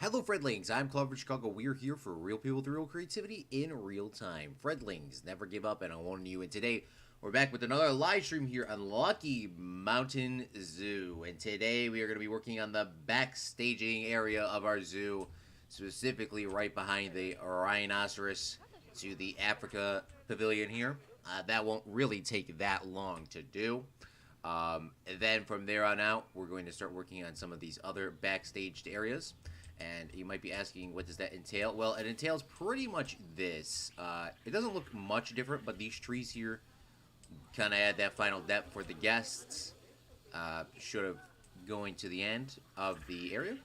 Hello, Fredlings. I'm Claude from Chicago. We're here for real people with real creativity in real time. Fredlings, never give up, and I want you. And today, we're back with another live stream here on Lucky Mountain Zoo. And today, we are going to be working on the backstaging area of our zoo, specifically right behind the rhinoceros to the Africa pavilion here. That won't really take that long to do. And then from there on out, we're going to start working on some of these other backstaged areas. And you might be asking, what does that entail? Well, it entails pretty much this. It doesn't look much different, but these trees here kind of add that final depth for the guests. Should have going to the end of the area.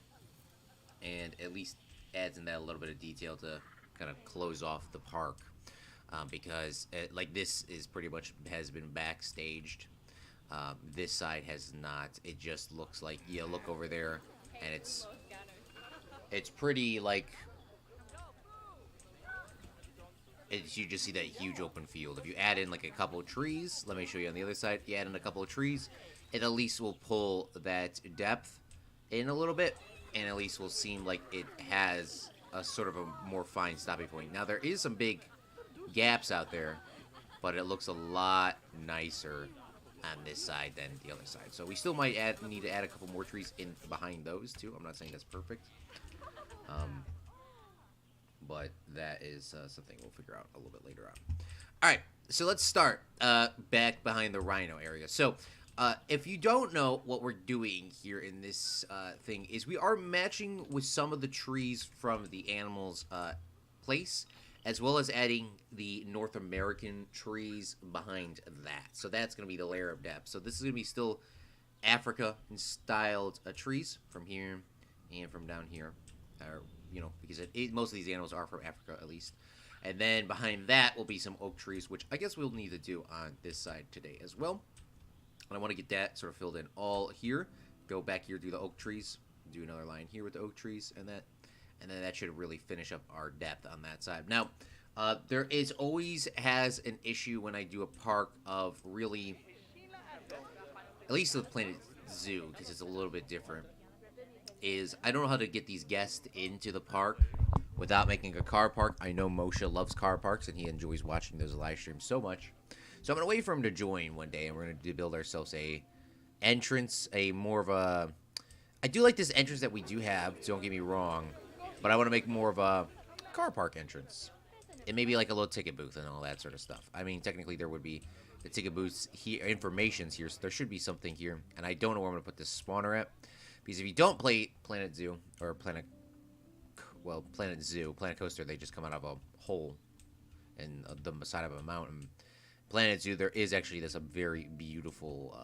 And at least adds in that a little bit of detail to kind of close off the park. Because, like, this is pretty much has been backstaged. This side has not. It just looks like, you look over there, and it's pretty, like, you just see that huge open field. If you add in, like, a couple of trees, let me show you on the other side, you add in a couple of trees, it at least will pull that depth in a little bit, and at least will seem like it has a sort of a more fine stopping point. Now, there is some big gaps out there, but it looks a lot nicer on this side than the other side. So we still might need to add a couple more trees in behind those, too. I'm not saying that's perfect. But that is something we'll figure out a little bit later on. Alright, so let's start back behind the rhino area. So, if you don't know what we're doing here in this thing, is we are matching with some of the trees from the animal's place, as well as adding the North American trees behind that. So that's going to be the layer of depth. So this is going to be still Africa-styled trees from here and from down here. Because most of these animals are from Africa, at least. And then behind that will be some oak trees, which I guess we'll need to do on this side today as well. And I want to get that sort of filled in all here. Go back here, do the oak trees, do another line here with the oak trees, and then that should really finish up our depth on that side. Now, there is always has an issue when I do a park of really, at least with Planet Zoo, because it's a little bit different, is I don't know how to get these guests into the park without making a car park. I know Moshe loves car parks, and he enjoys watching those live streams so much. So I'm going to wait for him to join one day, and we're going to build ourselves a entrance, a more of a... I do like this entrance that we do have, don't get me wrong, but I want to make more of a car park entrance. And maybe like a little ticket booth and all that sort of stuff. I mean, technically there would be the ticket booths here, information's here, so there should be something here. And I don't know where I'm going to put this spawner at. Because if you don't play Planet Zoo, or Planet Zoo, Planet Coaster, they just come out of a hole in the side of a mountain. Planet Zoo, there is actually this a very beautiful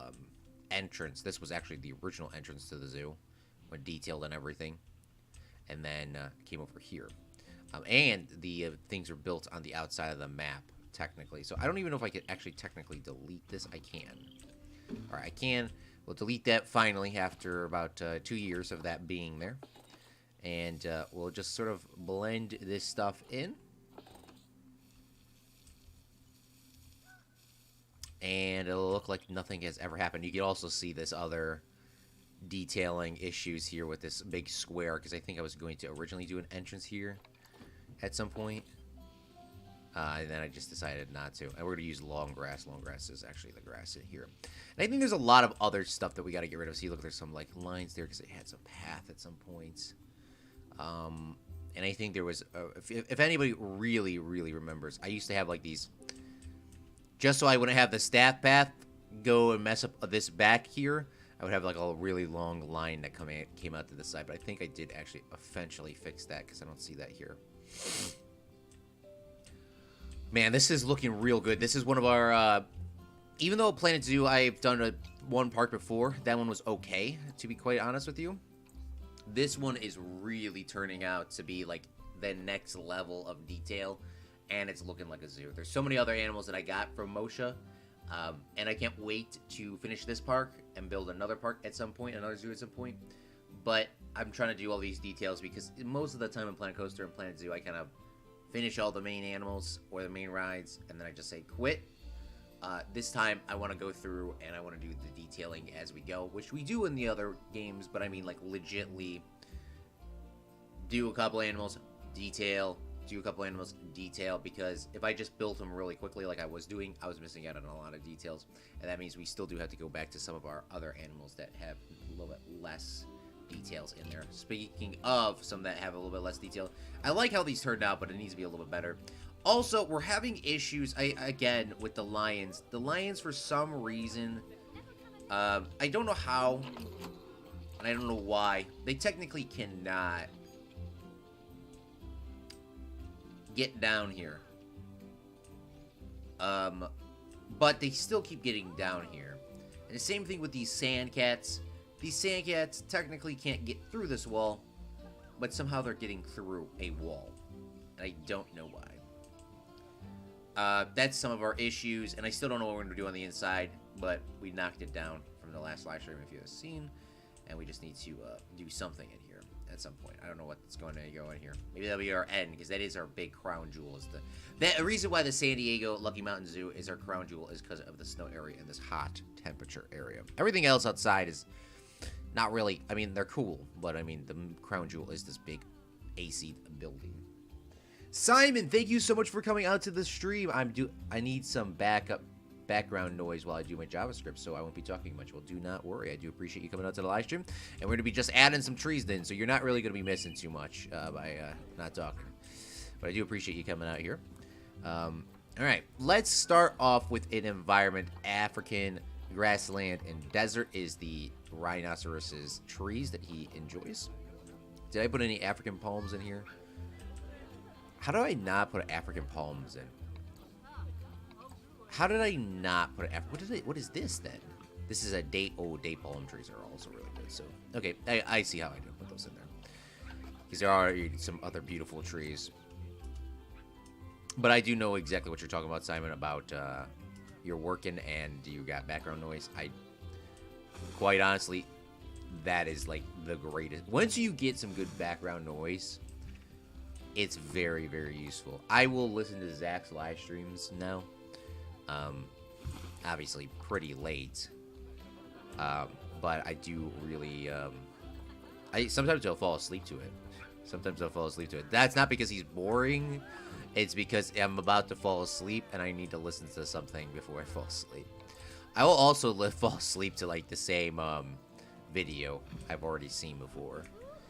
entrance. This was actually the original entrance to the zoo, when detailed and everything. And then came over here. And the things are built on the outside of the map, technically. So I don't even know if I could actually technically delete this. I can. Alright, I can. We'll delete that finally after about 2 years of that being there. And we'll just sort of blend this stuff in. And it'll look like nothing has ever happened. You can also see this other detailing issues here with this big square. Because I think I was going to originally do an entrance here at some point. And then I just decided not to. And we're going to use long grass. Long grass is actually the grass in here. And I think there's a lot of other stuff that we got to get rid of. See, look, there's some, like, lines there because it had some path at some points. And I think there was... if anybody really, really remembers, I used to have, like, these... Just so I wouldn't have the staff path go and mess up this back here, I would have, like, a really long line that came out to the side. But I think I did actually eventually fix that because I don't see that here. Man, this is looking real good. This is one of our, even though Planet Zoo, I've done one park before. That one was okay, to be quite honest with you. This one is really turning out to be, like, the next level of detail. And it's looking like a zoo. There's so many other animals that I got from Moshe. And I can't wait to finish this park and build another park at some point, another zoo at some point. But I'm trying to do all these details because most of the time in Planet Coaster and Planet Zoo, I kind of finish all the main animals or the main rides, and then I just say quit. This time, I want to go through and I want to do the detailing as we go, which we do in the other games, but I mean, like, legitly do a couple animals, detail, do a couple animals, detail, because if I just built them really quickly like I was doing, I was missing out on a lot of details, and that means we still do have to go back to some of our other animals that have a little bit less details in there. Speaking of some that have a little bit less detail, I like how these turned out, but it needs to be a little bit better. Also, we're having issues, again, with the lions. The lions, for some reason, I don't know how, and I don't know why, they technically cannot get down here. But they still keep getting down here. And the same thing with these sand cats. These sand cats technically can't get through this wall, but somehow they're getting through a wall. And I don't know why. That's some of our issues, and I still don't know what we're going to do on the inside, but we knocked it down from the last live stream, if you have seen, and we just need to do something in here at some point. I don't know what's going to go in here. Maybe that'll be our end, because that is our big crown jewel. Is the reason why the San Diego Lucky Mountain Zoo is our crown jewel is because of the snow area and this hot temperature area. Everything else outside is not really, I mean, they're cool, but I mean, the crown jewel is this big AC building. Simon, thank you so much for coming out to the stream. I need some background noise while I do my JavaScript, so I won't be talking much. Well, do not worry. I do appreciate you coming out to the live stream, and we're going to be just adding some trees then, so you're not really going to be missing too much by not talking. But I do appreciate you coming out here. All right, let's start off with an environment. African grassland and desert is the rhinoceros's trees that he enjoys. Did I put any African palms in here? How do I not put African palms in? How did I not put what is this then? This is a date. Oh, date palm trees are also really good. So, okay, I see how I do put those in there. Because there are some other beautiful trees. But I do know exactly what you're talking about, Simon, about you're working and you got background noise. Quite honestly, that is like the greatest. Once you get some good background noise, it's very, very useful. I will listen to Zach's live streams now. Obviously pretty late. But I do really, sometimes I'll fall asleep to it. That's not because he's boring. It's because I'm about to fall asleep and I need to listen to something before I fall asleep. I will also fall asleep to like the same, video I've already seen before.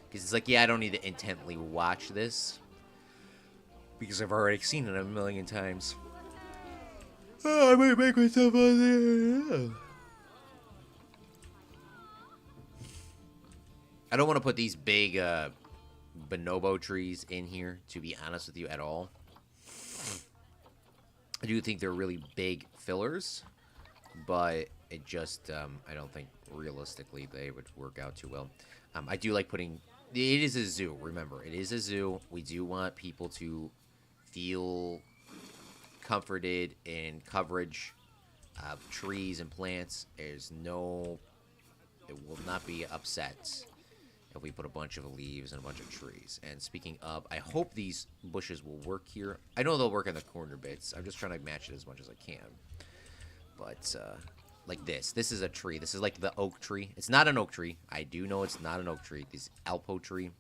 Because it's like, yeah, I don't need to intently watch this, because I've already seen it a million times. Oh, I might make myself on there. I don't want to put these big bonobo trees in here, to be honest with you, at all. I do think they're really big fillers, but it just, I don't think realistically they would work out too well. I do like putting, it is a zoo, remember, it is a zoo. We do want people to feel comforted in coverage of trees and plants. It will not be upset if we put a bunch of leaves and a bunch of trees. And speaking of, I hope these bushes will work here. I know they'll work in the corner bits. I'm just trying to match it as much as I can. But, like this is a tree. This is like the oak tree. It's not an oak tree. I do know it's not an oak tree. This Alpo tree.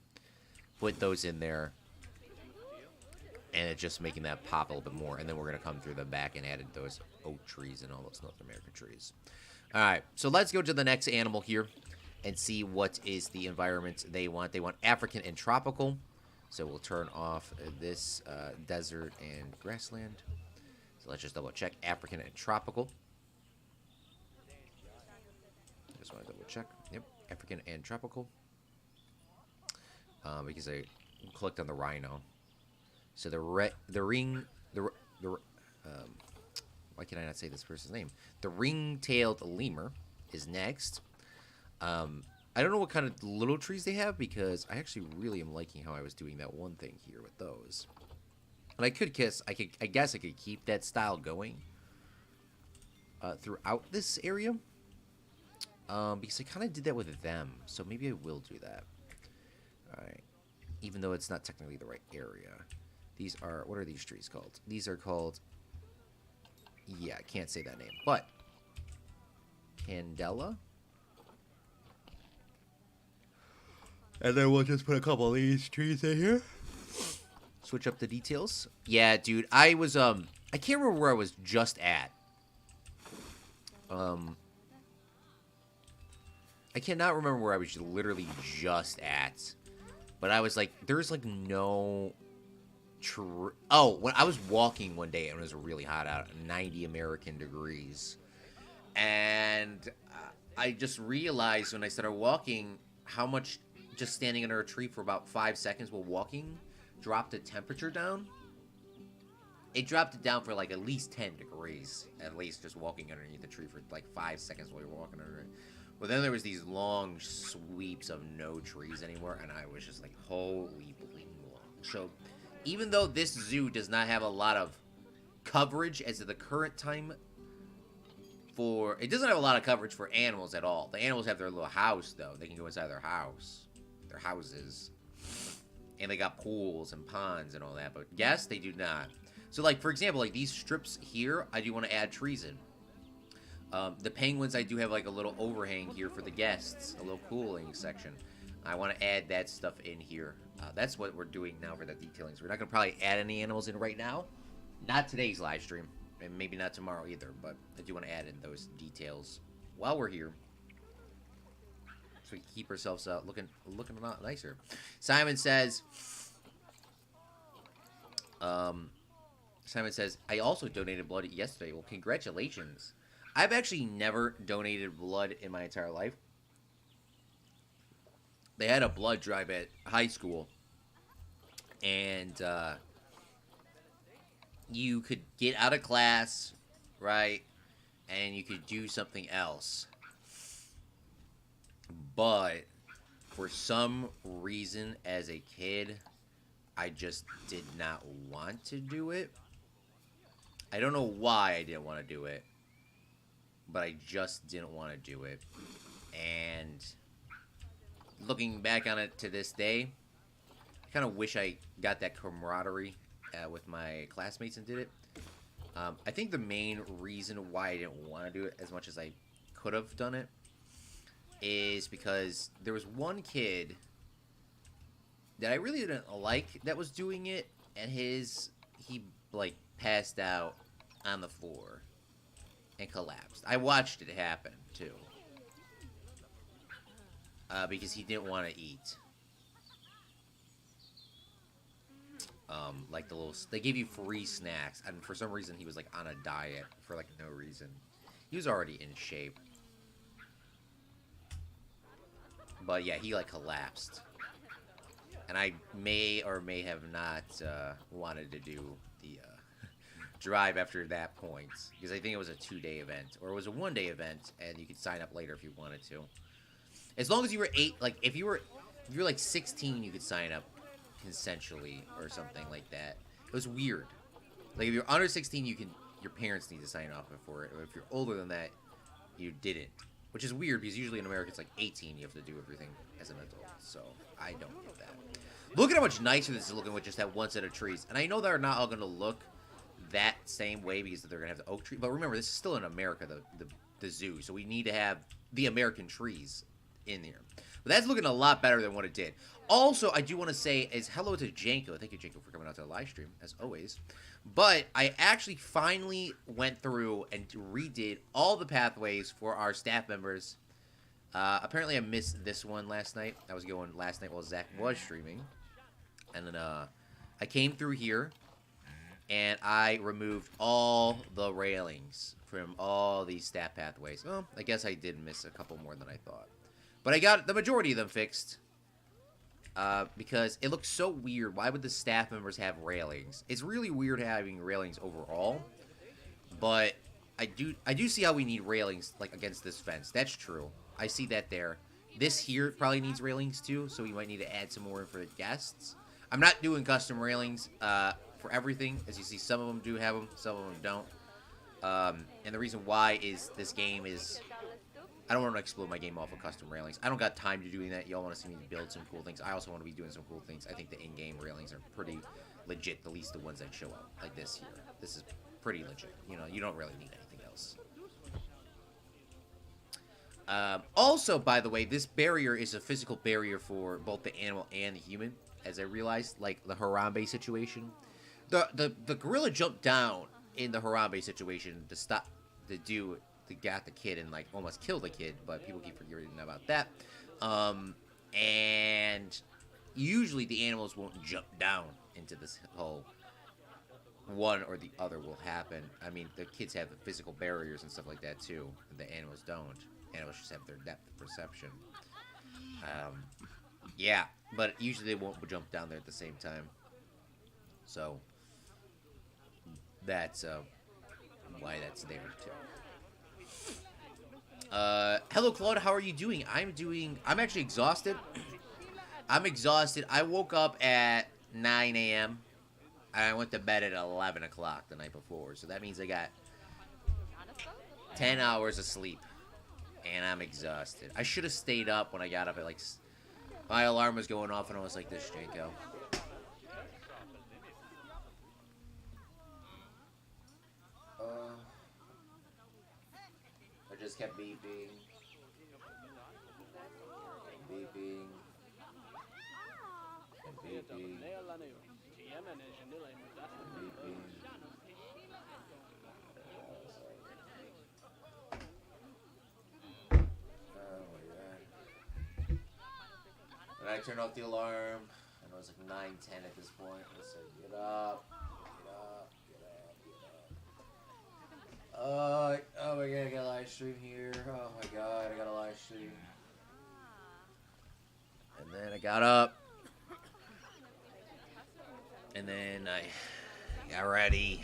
Put those in there. And it's just making that pop a little bit more. And then we're going to come through the back and added those oak trees and all those North American trees. All right. So let's go to the next animal here and see what is the environment they want. They want African and tropical. So we'll turn off this desert and grassland. So let's just double check African and tropical. Just want to double check. Yep. African and tropical. Because I clicked on the rhino. So why can I not say this person's name? The ring-tailed lemur is next. I don't know what kind of little trees they have, because I actually really am liking how I was doing that one thing here with those. And I guess I could keep that style going throughout this area. Because I kind of did that with them, so maybe I will do that. All right. Even though it's not technically the right area. These are, what are these trees called? These are called, yeah, I can't say that name, but Candela. And then we'll just put a couple of these trees in here. Switch up the details. Yeah, dude, I can't remember where I was just at. I cannot remember where I was literally just at. But I was like, there's like no... when I was walking one day and it was really hot out, 90 American degrees. And I just realized when I started walking how much just standing under a tree for about 5 seconds while walking dropped the temperature down. It dropped it down for like at least 10 degrees, at least just walking underneath the tree for like 5 seconds while you're walking under it. But then there was these long sweeps of no trees anymore, and I was just like, holy blingle. So, even though this zoo does not have a lot of coverage as of the current time it doesn't have a lot of coverage for animals at all. The animals have their little house, though. They can go inside their houses. And they got pools and ponds and all that, but yes, they do not. So, like, for example, like these strips here, I do want to add trees in. The penguins, I do have like a little overhang here for the guests, a little cooling section. I want to add that stuff in here. That's what we're doing now for the detailing. So we're not going to probably add any animals in right now. Not today's live stream, and maybe not tomorrow either, but I do want to add in those details while we're here. So we can keep ourselves looking a lot nicer. Simon says, I also donated blood yesterday. Well, congratulations. I've actually never donated blood in my entire life. They had a blood drive at high school. And you could get out of class, right? And you could do something else. But for some reason as a kid, I just did not want to do it. I don't know why I didn't want to do it. But I just didn't want to do it. And looking back on it to this day, I kind of wish I got that camaraderie with my classmates and did it. I think the main reason why I didn't want to do it as much as I could have done it is because there was one kid that I really didn't like that was doing it, and he like passed out on the floor and collapsed. I watched it happen too, because he didn't want to eat. Like they gave you free snacks, and for some reason he was like on a diet for like no reason. He was already in shape, but yeah, he like collapsed, and I may or may have not wanted to do the drive after that point, because I think it was a 2-day event, or it was a 1-day event, and you could sign up later if you wanted to. As long as you were 8, like if you were like 16, you could sign up consensually or something like that. It was weird. Like if you're under 16, your parents need to sign off for it, or if you're older than that, you didn't. Which is weird because usually in America it's like 18, you have to do everything as an adult. So I don't get that. Look at how much nicer this is looking with just that one set of trees. And I know they're not all going to look that same way because they're going to have the oak tree. But remember, this is still in America, the zoo. So we need to have the American trees in here. But that's looking a lot better than what it did. Also, I do want to say is hello to Janko. Thank you, Janko, for coming out to the live stream, as always. But I actually finally went through and redid all the pathways for our staff members. Apparently, I missed this one last night. I was going last night while Zach was streaming. And then I came through here, and I removed all the railings from all these staff pathways. Well, I guess I did miss a couple more than I thought. But I got the majority of them fixed. Because it looks so weird. Why would the staff members have railings? It's really weird having railings overall. But I do see how we need railings like against this fence. That's true. I see that there. This here probably needs railings too, so we might need to add some more for the guests. I'm not doing custom railings for everything. As you see, some of them do have them, some of them don't. And the reason why is this game is... I don't want to explode my game off of custom railings. I don't got time to doing that. Y'all want to see me build some cool things. I also want to be doing some cool things. I think the in-game railings are pretty legit, at least the ones that show up. Like this here. This is pretty legit. You know, you don't really need anything else. Also, by the way, this barrier is a physical barrier for both the animal and the human, as I realized, like the Harambe situation. The gorilla jumped down in the Harambe situation to stop the dude that got the kid and like almost killed the kid, but people keep forgetting about that. And usually the animals won't jump down into this hole. One or the other will happen. I mean, the kids have the physical barriers and stuff like that too. The animals don't. Animals just have their depth of perception. Um, yeah, but usually they won't jump down there at the same time. So that's why that's there too. Hello, Claude. How are you doing? I'm actually exhausted. I'm exhausted. I woke up at 9 a.m. I went to bed at 11 o'clock the night before. So that means I got 10 hours of sleep. And I'm exhausted. I should have stayed up when I got up at like... My alarm was going off and I was like, this, Janko. I just kept beeping. Beeping. And beeping. Beeping. And I turned off the alarm, and it was like 9:10 at this point. I said, get up, get up, get up, get up. Oh my god, I got a live stream here. Oh my god, I got a live stream. And then I got up. And then I got ready.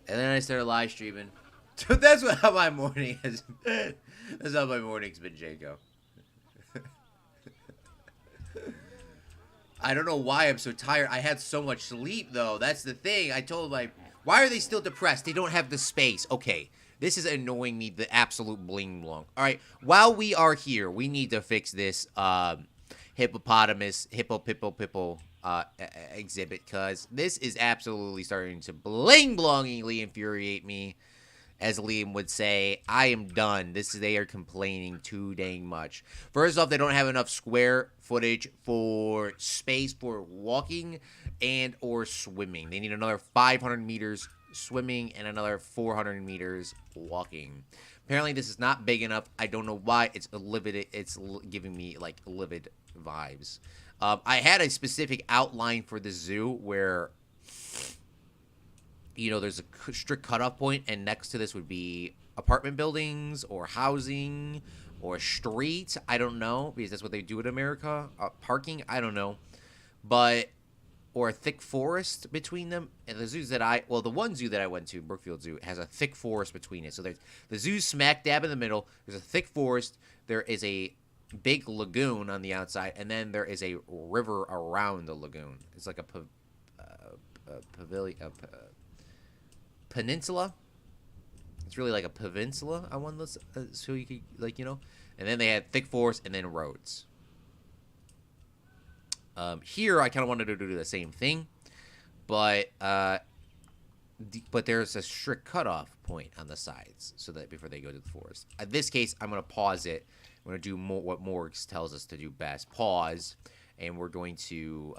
And then I started live streaming. That's how my morning has been. That's how my morning's been, Jaco. I don't know why I'm so tired. I had so much sleep, though. That's the thing. I told my... Why are they still depressed? They don't have the space. Okay. This is annoying me, the absolute bling blong. All right. While we are here, we need to fix this hippopotamus, hippo exhibit, because this is absolutely starting to bling blongingly infuriate me. As Liam would say, I am done. They are complaining too dang much. First off, they don't have enough square footage for space for walking and or swimming. They need another 500 meters swimming and another 400 meters walking. Apparently, this is not big enough. I don't know why. It's giving me like livid vibes. I had a specific outline for the zoo where... You know, there's a strict cutoff point, and next to this would be apartment buildings or housing or streets. I don't know, because that's what they do in America. Parking, I don't know. But, or a thick forest between them. And the zoos that the one zoo that I went to, Brookfield Zoo, has a thick forest between it. So there's the zoo's smack dab in the middle. There's a thick forest. There is a big lagoon on the outside, and then there is a river around the lagoon. It's like a pavilion. Peninsula. It's really like a peninsula. I want this, so you could and then they had thick forest and then roads. Here I kind of wanted to do the same thing, but there's a strict cutoff point on the sides, so that before they go to the forest. In this case, I'm gonna pause it. I'm gonna do what Morgs tells us to do best. Pause, and we're going to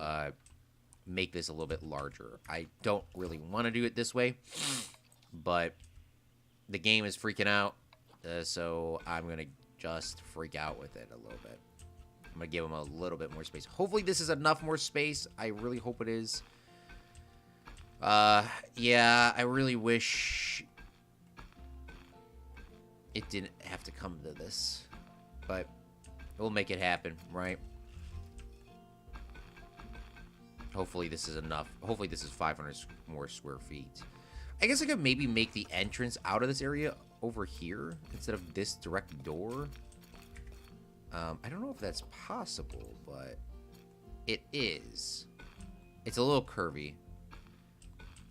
make this a little bit larger. I don't really want to do it this way, but the game is freaking out, so I'm gonna just freak out with it a little bit. I'm gonna give them a little bit more space. Hopefully this is enough more space. I really hope it is. Yeah, I really wish it didn't have to come to this, but we'll make it happen, right? Hopefully this is enough. Hopefully this is 500 more square feet. I guess I could maybe make the entrance out of this area over here instead of this direct door. I don't know if that's possible, but it is. It's a little curvy,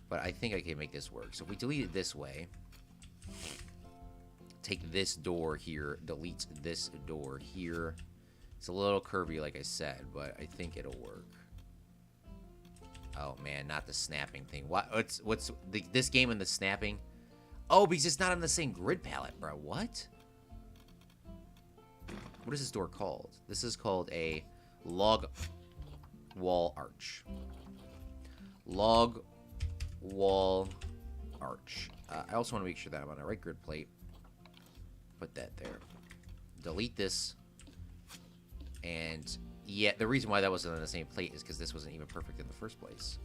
but I think I can make this work. So if we delete it this way, take this door here, delete this door here. It's a little curvy, like I said, but I think it'll work. Oh man, not the snapping thing. What's this game and the snapping? Oh, because it's not on the same grid palette, bro. What? What is this door called? This is called a log wall arch. Log wall arch. I also want to make sure that I'm on the right grid plate. Put that there. Delete this. And yeah, the reason why that wasn't on the same plate is because this wasn't even perfect in the first place.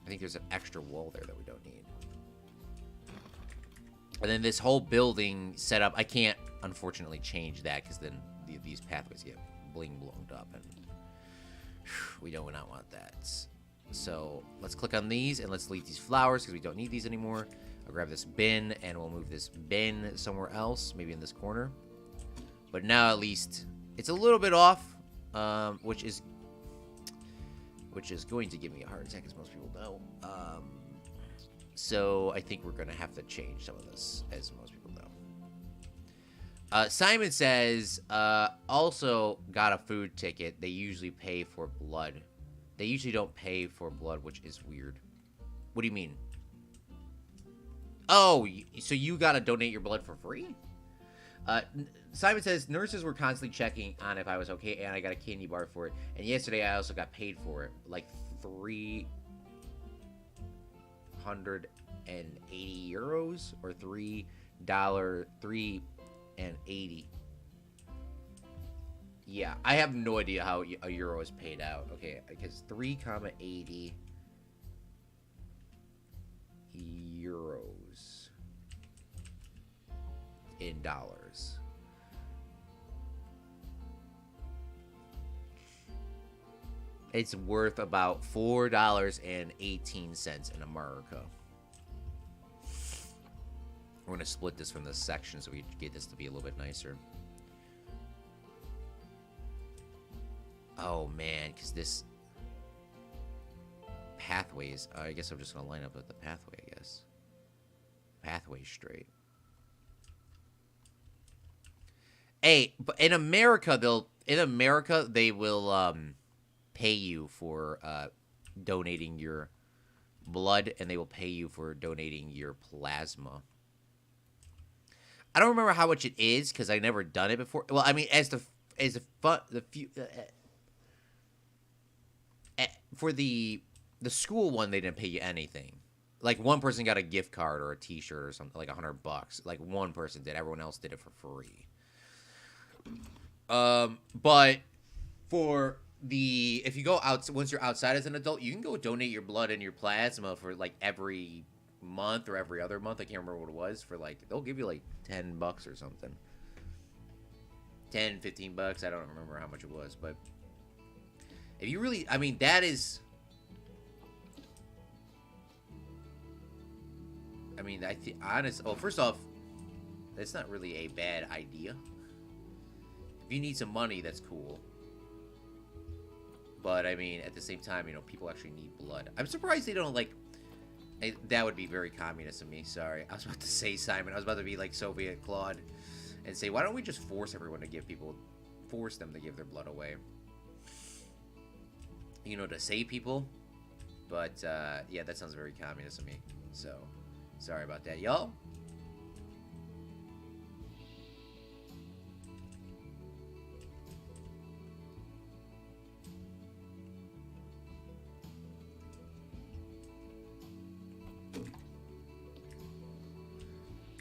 I think there's an extra wall there that we don't need. And then this whole building setup, I can't unfortunately change that because then these pathways get bling-blonged up and we do not want that. So let's click on these and let's delete these flowers because we don't need these anymore. I'll grab this bin and we'll move this bin somewhere else, maybe in this corner. But now at least it's a little bit off, which is going to give me a heart attack, as most people know. So I think we're going to have to change some of this, as most people know. Simon says, also got a food ticket. They usually pay for blood. They usually don't pay for blood, which is weird. What do you mean? Oh, so you got to donate your blood for free? Simon says, nurses were constantly checking on if I was okay, and I got a candy bar for it. And yesterday I also got paid for it. Like 380 euros or $3.80. Yeah, I have no idea how a euro is paid out. Okay, because 3,80 euros in dollars. It's worth about $4.18 in America. We're going to split this from this section so we get this to be a little bit nicer. Oh, man, because this pathways... I guess I'm just going to line up with the pathway, I guess. Pathway straight. Hey, but in America, they will pay you for donating your blood, and they will pay you for donating your plasma. I don't remember how much it is because I never done it before. Well, I mean, for the school one, they didn't pay you anything. Like one person got a gift card or a T-shirt or something, like $100. Like one person did. Everyone else did it for free. But for if you go out, once you're outside as an adult, you can go donate your blood and your plasma for like every month or every other month. I can't remember what it was for. Like they'll give you like $10 or something. 10, 15 bucks. I don't remember how much it was, but if you really, I mean, that is, I mean, first off, that's not really a bad idea. If you need some money, that's cool. But, I mean, at the same time, you know, people actually need blood. I'm surprised they don't, like... that would be very communist of me. Sorry. I was about to say, Simon. I was about to be like Soviet Claude. And say, why don't we just force everyone to force them to give their blood away? You know, to save people. But, yeah, that sounds very communist of me. So, sorry about that, y'all.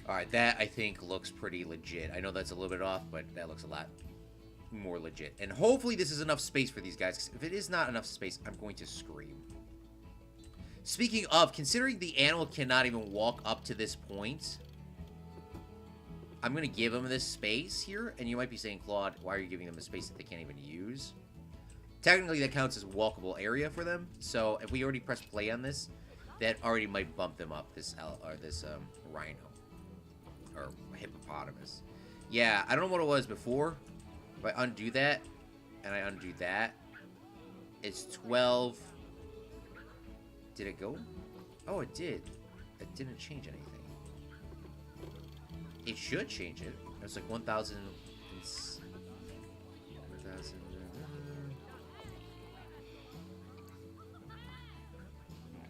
Alright, that I think looks pretty legit. I know that's a little bit off, but that looks a lot more legit. And hopefully this is enough space for these guys, because if it is not enough space, I'm going to scream. Speaking of, considering the animal cannot even walk up to this point, I'm going to give them this space here. And you might be saying, Claude, why are you giving them a space that they can't even use? Technically, that counts as a walkable area for them. So if we already press play on this, that already might bump them up, this rhino. Or hippopotamus. Yeah, I don't know what it was before. If I undo that, and I undo that, it's 12. Did it go? Oh, it did. It didn't change anything. It should change it. It's like 1,000.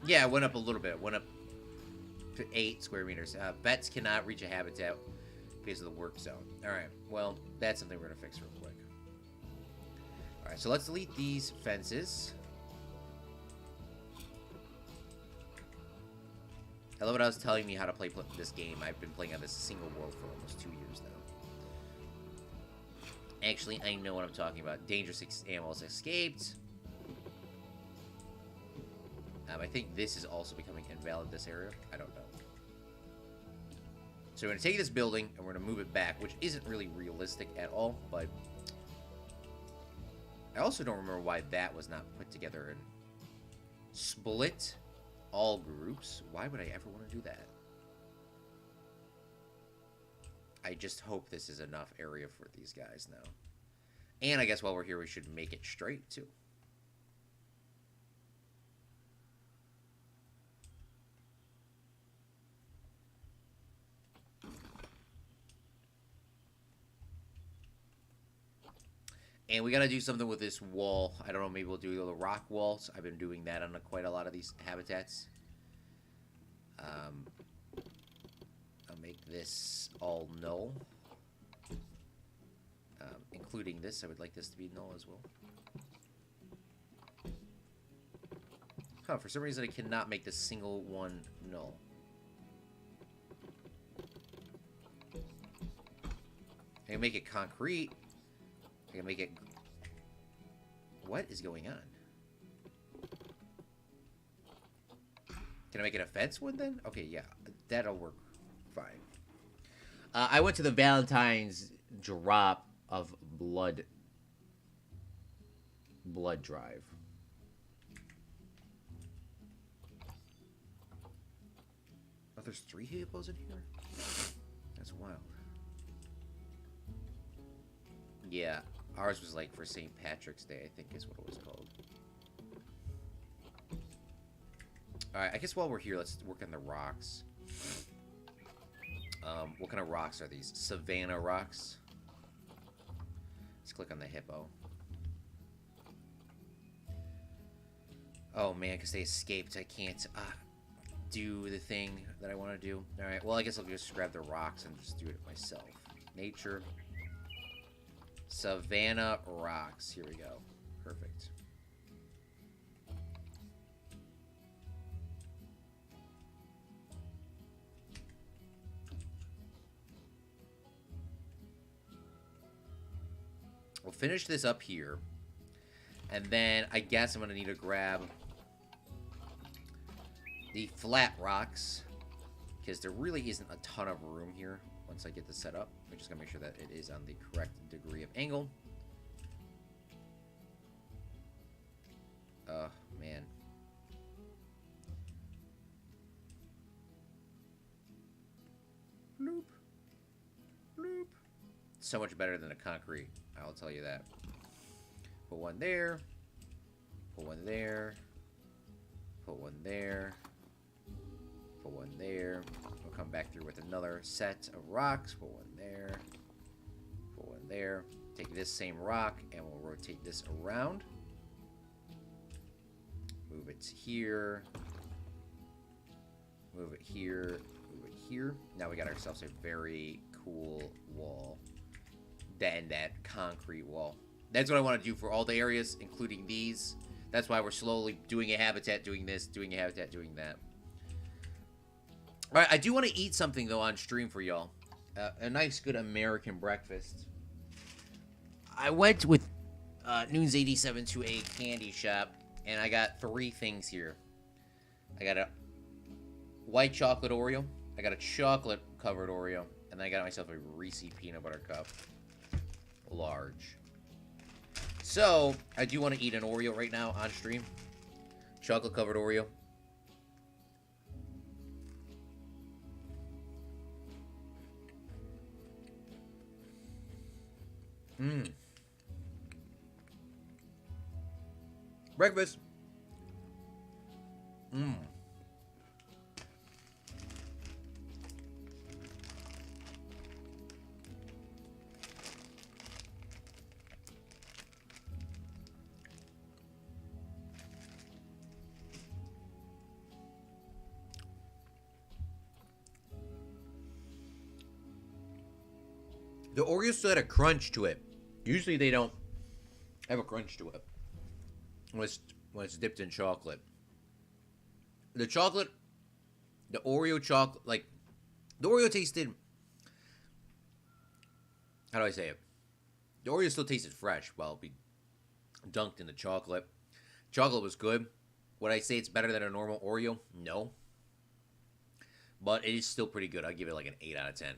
Yeah, it went up a little bit. It went up 8 square meters. Bets cannot reach a habitat because of the work zone. Alright, well, that's something we're going to fix real quick. Alright, so let's delete these fences. I love what I was telling me how to play this game. I've been playing on this single world for almost 2 years now. Actually, I know what I'm talking about. Dangerous animals escaped. I think this is also becoming invalid, this area. I don't know. So we're going to take this building, and we're going to move it back, which isn't really realistic at all, but... I also don't remember why that was not put together and split all groups. Why would I ever want to do that? I just hope this is enough area for these guys now. And I guess while we're here, we should make it straight, too. And we gotta do something with this wall. I don't know, maybe we'll do the rock walls. I've been doing that on quite a lot of these habitats. I'll make this all null. Including this, I would like this to be null as well. Huh, for some reason I cannot make this single one null. I can make it concrete. I can make it... What is going on? Can I make it a fence one then? Okay, yeah. That'll work fine. I went to the Valentine's drop of blood drive. Oh, there's 3 hippos in here? That's wild. Yeah, ours was like for St. Patrick's Day, I think is what it was called. Alright, I guess while we're here, let's work on the rocks. What kind of rocks are these? Savannah rocks. Let's click on the hippo. Oh man, because they escaped. I can't do the thing that I want to do. Alright, well I guess I'll just grab the rocks and just do it myself. Nature. Savannah rocks. Here we go. Perfect. We'll finish this up here. And then I guess I'm going to need to grab the flat rocks. Because there really isn't a ton of room here once I get this set up. I'm just going to make sure that it is on the correct degree of angle. Oh, man. Bloop. Bloop. So much better than a concrete. I'll tell you that. Put one there. Put one there. Put one there. Put one there. We'll come back through with another set of rocks. Put one there. Put one there. Take this same rock and we'll rotate this around. Move it here. Move it here. Move it here. Now we got ourselves a very cool wall. That concrete wall. That's what I want to do for all the areas, including these. That's why we're slowly doing a habitat, doing this, doing a habitat, doing that. Alright, I do want to eat something, though, on stream for y'all. A nice, good American breakfast. I went with Noons87 to a candy shop, and I got 3 things here. I got a white chocolate Oreo, I got a chocolate-covered Oreo, and then I got myself a Reese's Peanut Butter Cup. Large. So, I do want to eat an Oreo right now on stream. Chocolate-covered Oreo. Breakfast. The Oreo still had a crunch to it. Usually they don't have a crunch to it when it's dipped in chocolate. The chocolate, the Oreo chocolate, like the Oreo tasted. How do I say it? The Oreo still tasted fresh while it be dunked in the chocolate. Chocolate was good. Would I say it's better than a normal Oreo? No. But it is still pretty good. I'd give it like an 8 out of 10.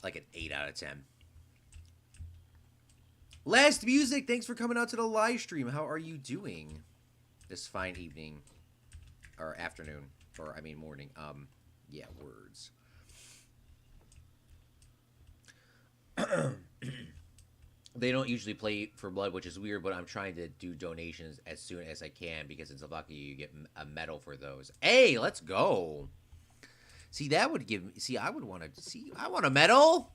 Like an 8 out of 10. Last Music, thanks for coming out to the live stream. How are you doing this fine evening? Or afternoon. Or, I mean, morning. Yeah, words. They don't usually play for blood, which is weird, but I'm trying to do donations as soon as I can because in Slovakia you get a medal for those. Hey, let's go. See, that would give me... See, I would want to... See, I want a medal.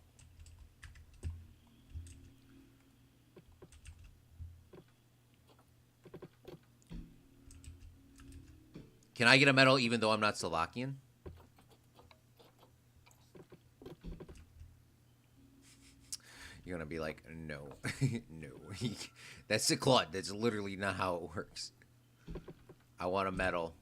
Can I get a medal even though I'm not Slovakian? You're going to be like, no. No. That's the Claude. That's literally not how it works. I want a medal.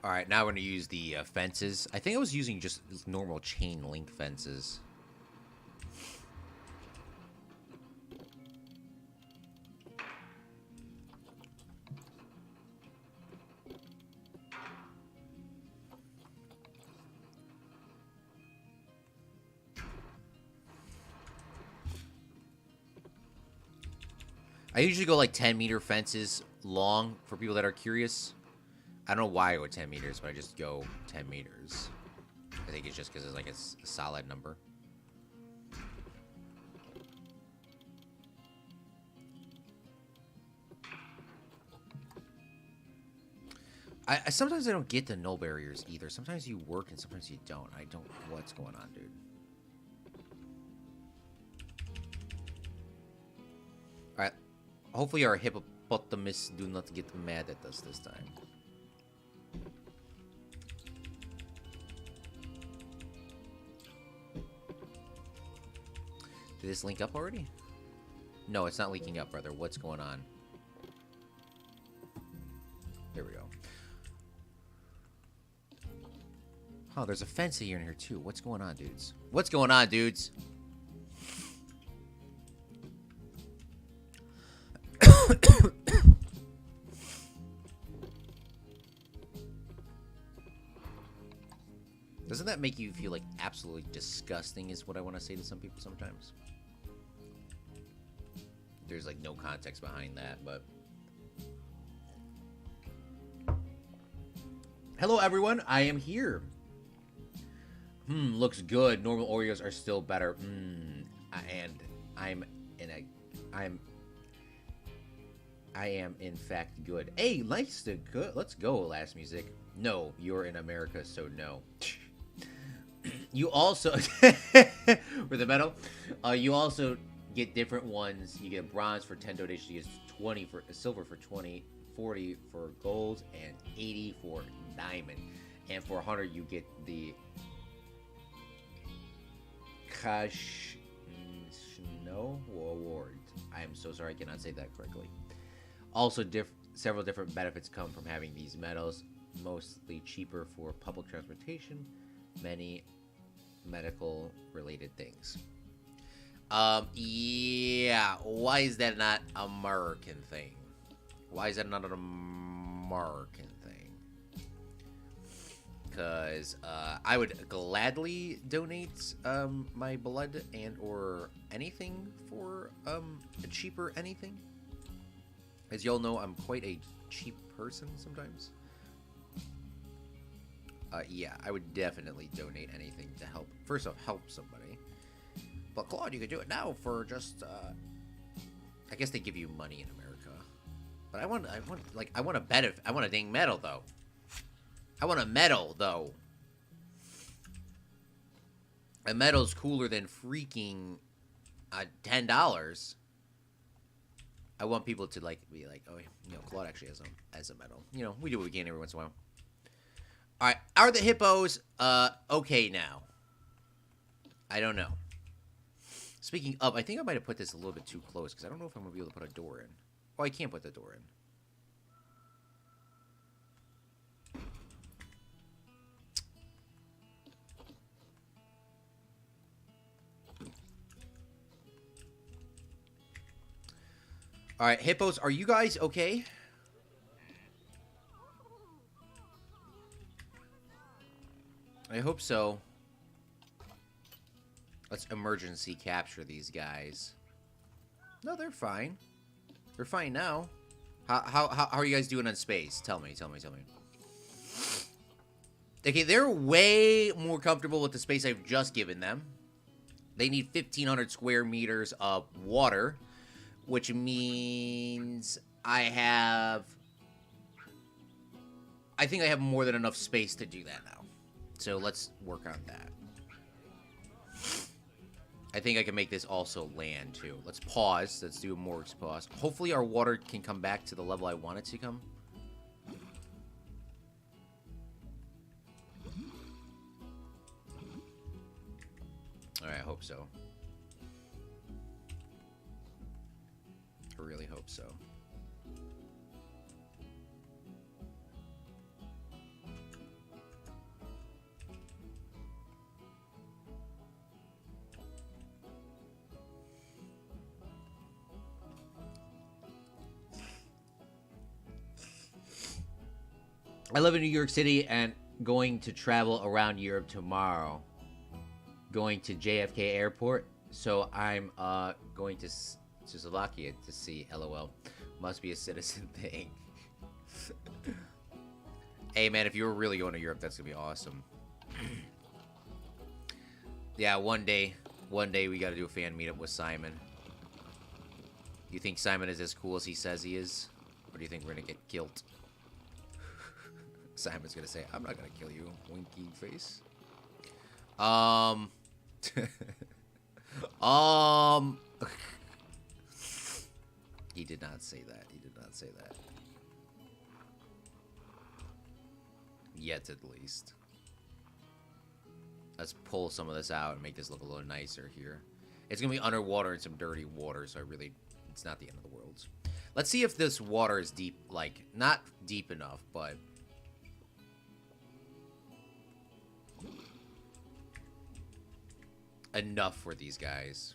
All right, now we're going to use the fences. I think I was using just normal chain link fences. I usually go like 10-meter fences long for people that are curious. I don't know why I go 10 meters, but I just go 10 meters. I think it's just because it's like a solid number. I sometimes I don't get the no barriers either. Sometimes you work and sometimes you don't. I don't know what's going on, dude. Alright. Hopefully our hippopotamus do not get mad at us this time. Did this link up already? No, it's not linking up, brother. What's going on? There we go. Oh, there's a fence here in here, too. What's going on, dudes? What's going on, dudes? Doesn't that make you feel like absolutely disgusting is what I want to say to some people sometimes? There's like no context behind that, but... Hello, everyone. I am here. Looks good. Normal Oreos are still better. And I am in fact good. Hey, nice to go. Let's go, Last Music. No, you're in America, so no. You also for the medal, you also get different ones. You get bronze for 10 donations. You get 20 for silver for 20, 40 for gold, and 80 for diamond. And for 100, you get the Cash Snow Award. I am so sorry I cannot say that correctly. Also, several different benefits come from having these medals. Mostly cheaper for public transportation. Many medical related things. Yeah. Why is that not an American thing? Why is that not an American thing? Because I would gladly donate my blood and or anything for a cheaper anything. As y'all know, I'm quite a cheap person sometimes. Yeah, I would definitely donate anything to help. First off, help somebody. But Claude, you could do it now for just, I guess they give you money in America. But I want a better, I want a dang medal, though. I want a medal, though. A medal's cooler than freaking $10. I want people to, like, be like, oh, you know, Claude actually has a medal. You know, we do what we can every once in a while. Alright, are the hippos, okay now? I don't know. Speaking of, I think I might have put this a little bit too close, because I don't know if I'm going to be able to put a door in. Oh, I can't put the door in. Alright, hippos, are you guys okay? I hope so. Let's emergency capture these guys. No, they're fine. They're fine now. How are you guys doing on space? Tell me. Okay, they're way more comfortable with the space I've just given them. They need 1,500 square meters of water, which means I think I have more than enough space to do that now. So let's work on that. I think I can make this also land, too. Let's pause. Let's do a more pause. Hopefully our water can come back to the level I want it to come. Alright, I hope so. I really hope so. I live in New York City and going to travel around Europe tomorrow. Going to JFK Airport, so I'm going to Slovakia to see. LOL. Must be a citizen thing. Hey man, if you were really going to Europe, that's gonna be awesome. Yeah, one day we gotta do a fan meetup with Simon. You think Simon is as cool as he says he is? Or do you think we're gonna get killed? Simon's gonna say, I'm not gonna kill you, winky face. He did not say that. He did not say that. Yet, at least. Let's pull some of this out and make this look a little nicer here. It's gonna be underwater in some dirty water, so it's not the end of the world. Let's see if this water is deep, like, not deep enough, but... enough for these guys.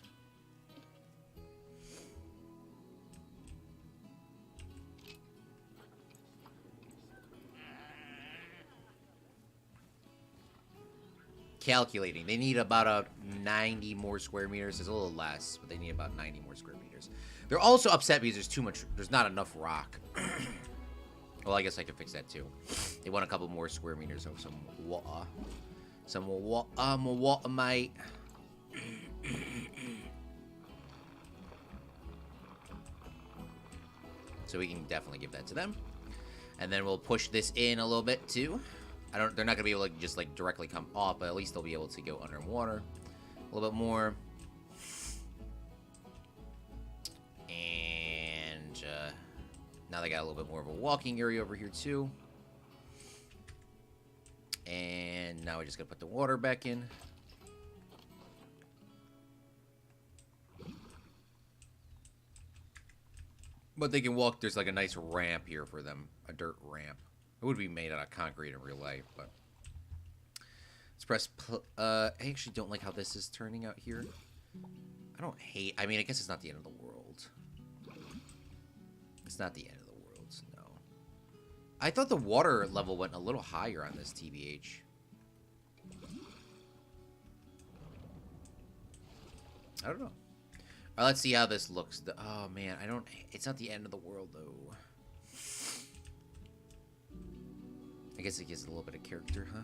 Calculating. They need about a 90 more square meters. It's a little less, but they need about 90 more square meters. They're also upset because there's not enough rock. Well, I guess I can fix that too. They want a couple more square meters of some water. Some water, mate. So we can definitely give that to them. And then we'll push this in a little bit too. They're not gonna be able to just like directly come off, but at least they'll be able to go underwater a little bit more. And now they got a little bit more of a walking area over here too. And now we're just gonna put the water back in. But they can walk. There's like a nice ramp here for them. A dirt ramp. It would be made out of concrete in real life, but... Let's press... I actually don't like how this is turning out here. I mean, I guess it's not the end of the world. It's not the end of the world, no. I thought the water level went a little higher on this, TBH. I don't know. Alright, let's see how this looks. Oh, man, it's not the end of the world, though. I guess it gives it a little bit of character, huh?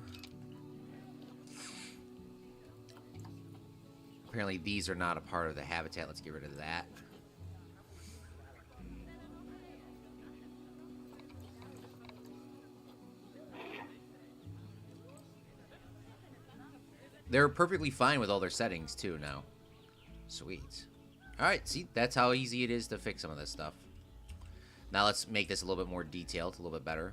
Apparently, these are not a part of the habitat. Let's get rid of that. They're perfectly fine with all their settings, too, now. Sweet. Alright, see, that's how easy it is to fix some of this stuff. Now let's make this a little bit more detailed, a little bit better.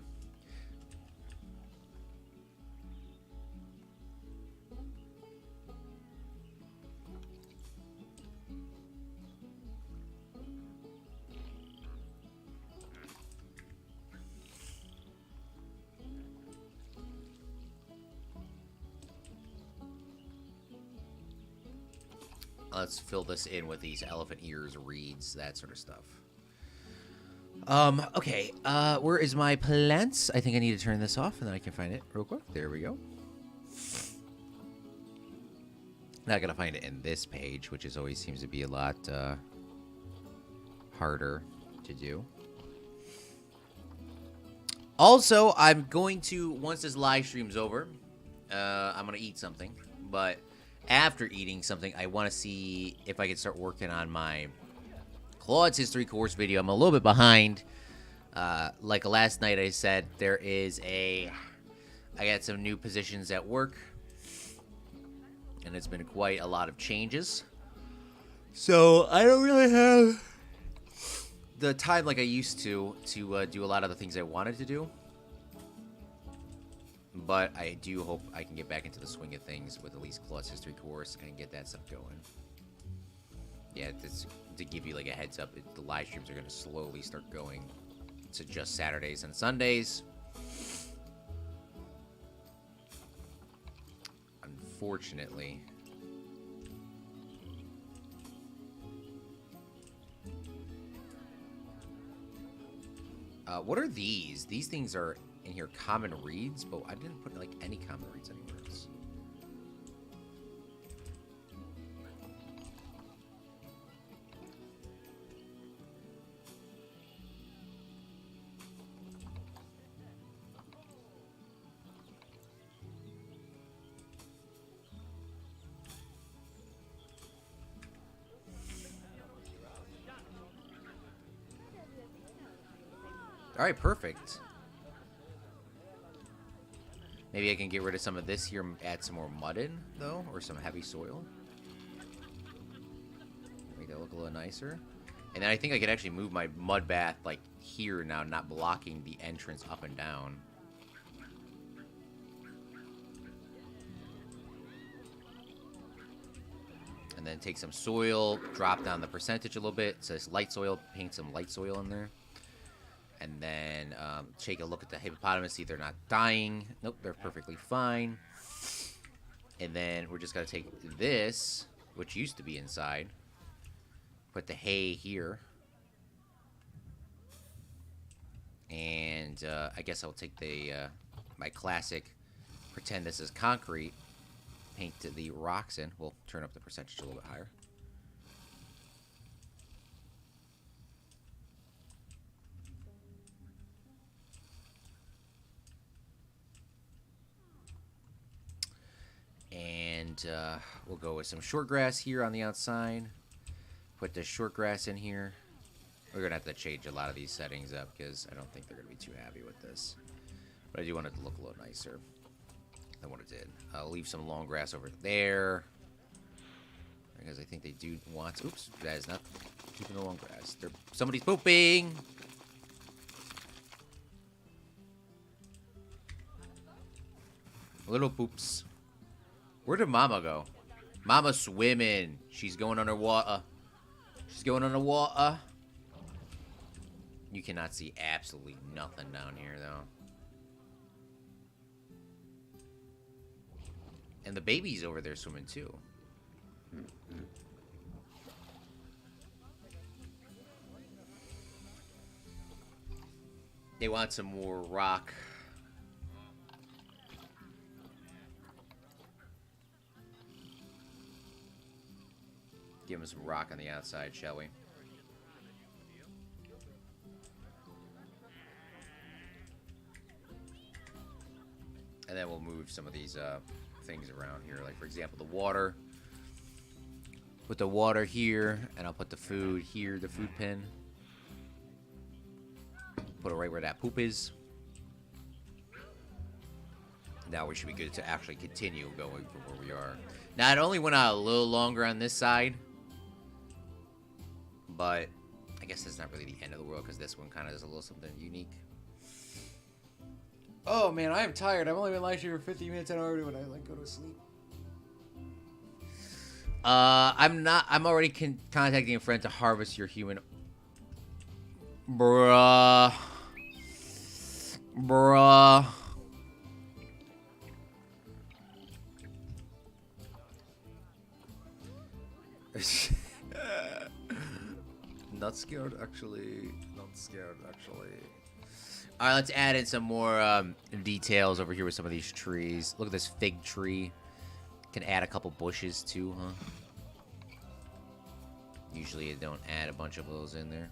Let's fill this in with these elephant ears, reeds, that sort of stuff. Okay, where is my plants? I think I need to turn this off and then I can find it real quick. There we go. Not gonna find it in this page, which is always seems to be a lot, harder to do. Also, I'm going to, once this live stream's over, I'm gonna eat something, but after eating something, I want to see if I can start working on my Claude's history course video. I'm a little bit behind. Like last night I said, I got some new positions at work, and it's been quite a lot of changes. So I don't really have the time like I used to do a lot of the things I wanted to do. But I do hope I can get back into the swing of things with at least Claude's history course and get that stuff going. Yeah, to give you like a heads up, the live streams are going to slowly start going to just Saturdays and Sundays. Unfortunately. What are these? These things are in here common reads, but I didn't put like any common reads anywhere else. All right, perfect. Maybe I can get rid of some of this here and add some more mud in, though, or some heavy soil. Make that look a little nicer. And then I think I could actually move my mud bath, like, here now, not blocking the entrance up and down. And then take some soil, drop down the percentage a little bit. It says light soil, paint some light soil in there. And then take a look at the hippopotamus, see if they're not dying. Nope, they're perfectly fine. And then we're just going to take this, which used to be inside, put the hay here. And I guess I'll take my classic, pretend this is concrete, paint the rocks in. We'll turn up the percentage a little bit higher. And we'll go with some short grass here on the outside. Put the short grass in here. We're going to have to change a lot of these settings up because I don't think they're going to be too happy with this. But I do want it to look a little nicer than what it did. I'll leave some long grass over there because I think they do want... Oops, that is not keeping the long grass. Somebody's pooping! Little poops. Where did Mama go? Mama's swimming. She's going underwater. She's going underwater. You cannot see absolutely nothing down here, though. And the baby's over there swimming, too. They want some more rock. Give them some rock on the outside, shall we? And then we'll move some of these things around here. Like, for example, the water. Put the water here, and I'll put the food here, the food pin. Put it right where that poop is. Now we should be good to actually continue going from where we are. Now, it only went out a little longer on this side. But I guess that's not really the end of the world because this one kind of is a little something unique. Oh, man, I am tired. I've only been live streaming for 50 minutes and already when I, like, go to sleep. I'm already contacting a friend to harvest your human... Bruh. Not scared, actually. Alright, let's add in some more details over here with some of these trees. Look at this fig tree. Can add a couple bushes too, huh? Usually you don't add a bunch of those in there.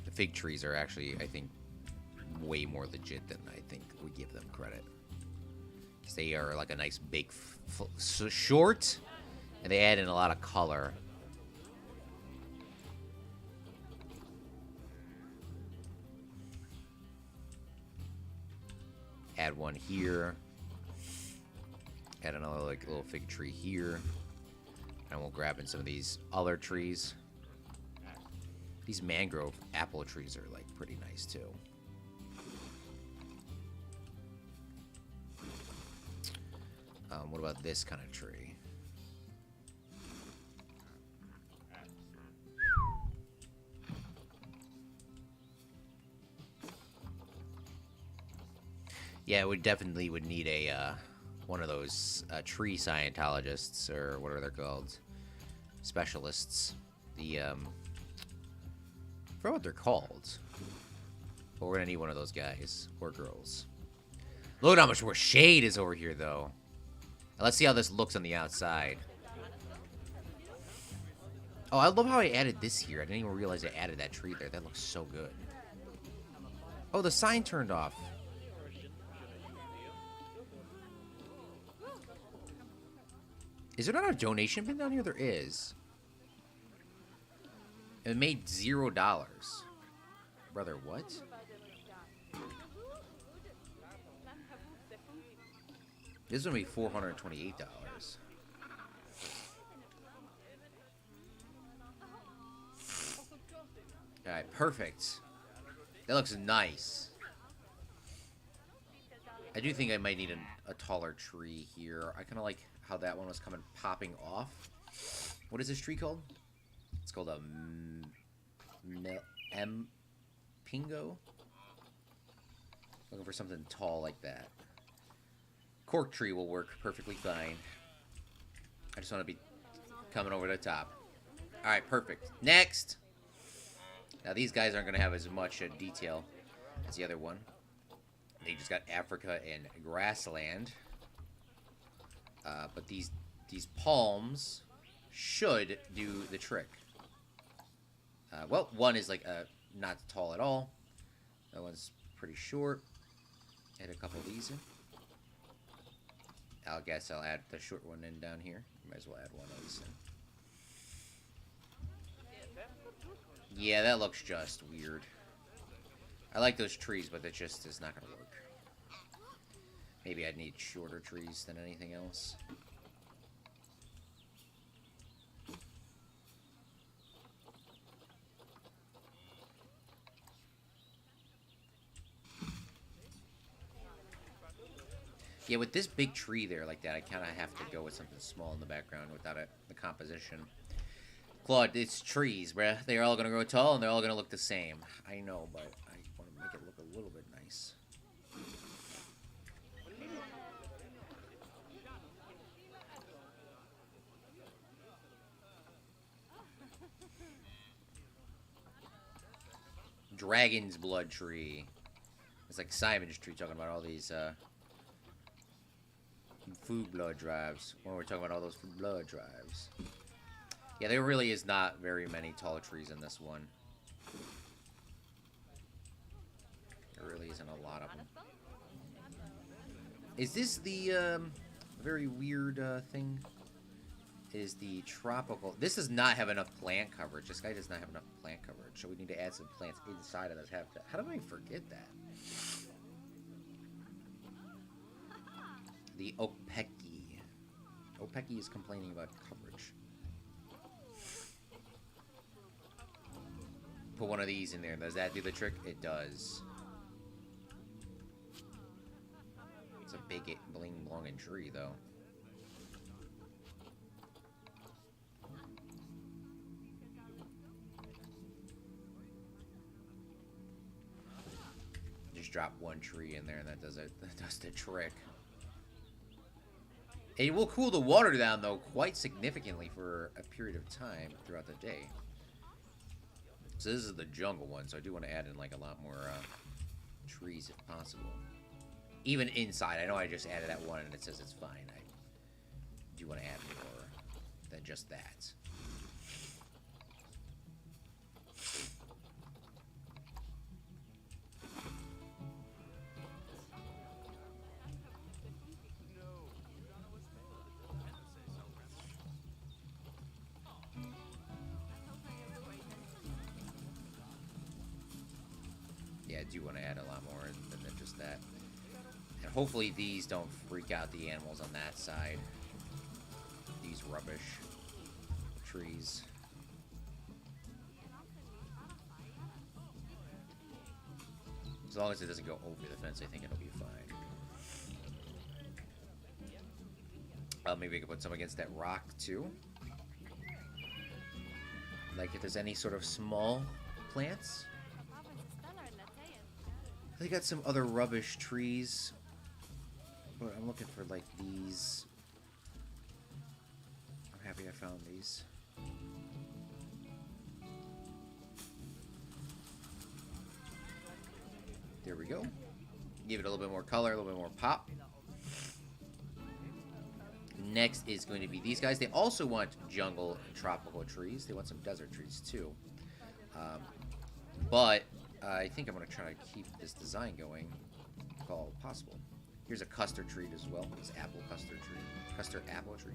The fig trees are actually, I think, way more legit than I think we give them credit. Because they are like a nice big short, and they add in a lot of color. Add one here. Add another like little fig tree here. And we'll grab in some of these other trees. These mangrove apple trees are like pretty nice too. What about this kind of tree? Yeah, we definitely would need a one of those tree Scientologists, or what are they called? Specialists. The I forgot what they're called. But we're gonna need one of those guys or girls. Look at how much more shade is over here, though. Now, let's see how this looks on the outside. Oh, I love how I added this here. I didn't even realize I added that tree there. That looks so good. Oh, the sign turned off. Is there not a donation bin down here? There is. It made $0. Brother, what? This is gonna be $428. Alright, perfect. That looks nice. I do think I might need a taller tree here. I kind of like how that one was popping off. What is this tree called? It's called a Pingo. Looking for something tall like that. Cork tree will work perfectly fine. I just want to be coming over the top. Alright, perfect. Next! Now these guys aren't going to have as much detail as the other one. They just got Africa and grassland. But these palms should do the trick. Well, one is like not tall at all. That one's pretty short. Add a couple of these in. I guess I'll add the short one in down here. Might as well add one of these in. Yeah, that looks just weird. I like those trees, but that just is not going to work. Maybe I'd need shorter trees than anything else. Yeah, with this big tree there like that, I kind of have to go with something small in the background without the composition. Claude, it's trees, bruh. They're all going to grow tall and they're all going to look the same. I know, but I want to make it look a little bit nice. Dragon's blood tree. It's like Simon's tree talking about all these food blood drives. When we're talking about all those food blood drives. Yeah, there really is not very many tall trees in this one. There really isn't a lot of them. Is this the very weird thing? is the tropical. This does not have enough plant coverage. This guy does not have enough plant coverage, so we need to add some plants inside of this habitat. How did I forget that? The Opeki. Opeki is complaining about coverage. Put one of these in there. Does that do the trick? It does. It's a big bling-blonging tree, though. Just drop one tree in there, and that does it. That does the trick. It will cool the water down, though, quite significantly for a period of time throughout the day. So this is the jungle one, so I do want to add in, like, a lot more trees if possible. Even inside. I know I just added that one, and it says it's fine. I do want to add more than just that. Yeah, I do want to add a lot more than just that. And hopefully these don't freak out the animals on that side. These rubbish trees. As long as it doesn't go over the fence, I think it'll be fine. Maybe I can put some against that rock, too. Like, if there's any sort of small plants. They got some other rubbish trees. But I'm looking for, like, these. I'm happy I found these. There we go. Give it a little bit more color, a little bit more pop. Next is going to be these guys. They also want jungle and tropical trees. They want some desert trees, too. But I think I'm going to try to keep this design going if all possible. Here's a custard tree as well. This apple custard tree. Custard apple tree.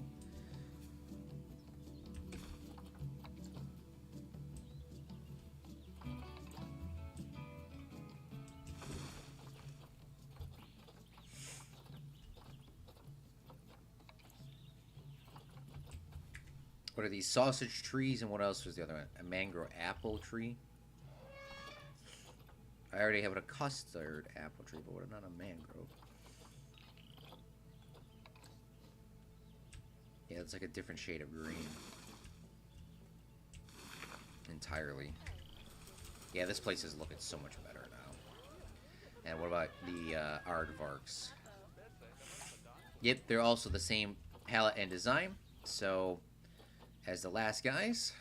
What are these? Sausage trees, and what else was the other one? A mango apple tree. I already have a custard apple tree, but what not a mangrove? Yeah, it's like a different shade of green. Entirely. Yeah, this place is looking so much better now. And what about the aardvarks? Yep, they're also the same palette and design. So, as the last guys,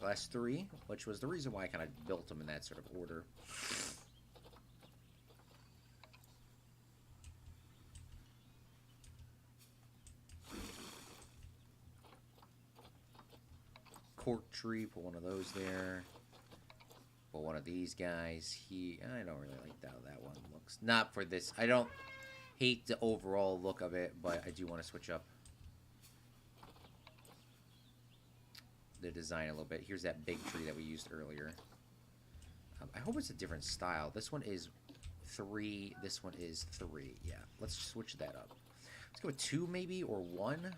last three, which was the reason why I kind of built them in that sort of order. Cork tree, put one of those there. Put one of these guys here. I don't really like how that one looks. Not for this. I don't hate the overall look of it, but I do want to switch up the design a little bit. Here's that big tree that we used earlier. I hope it's a different style. This one is 3. This one is 3. Yeah, let's switch that up. Let's go with 2 maybe, or 1.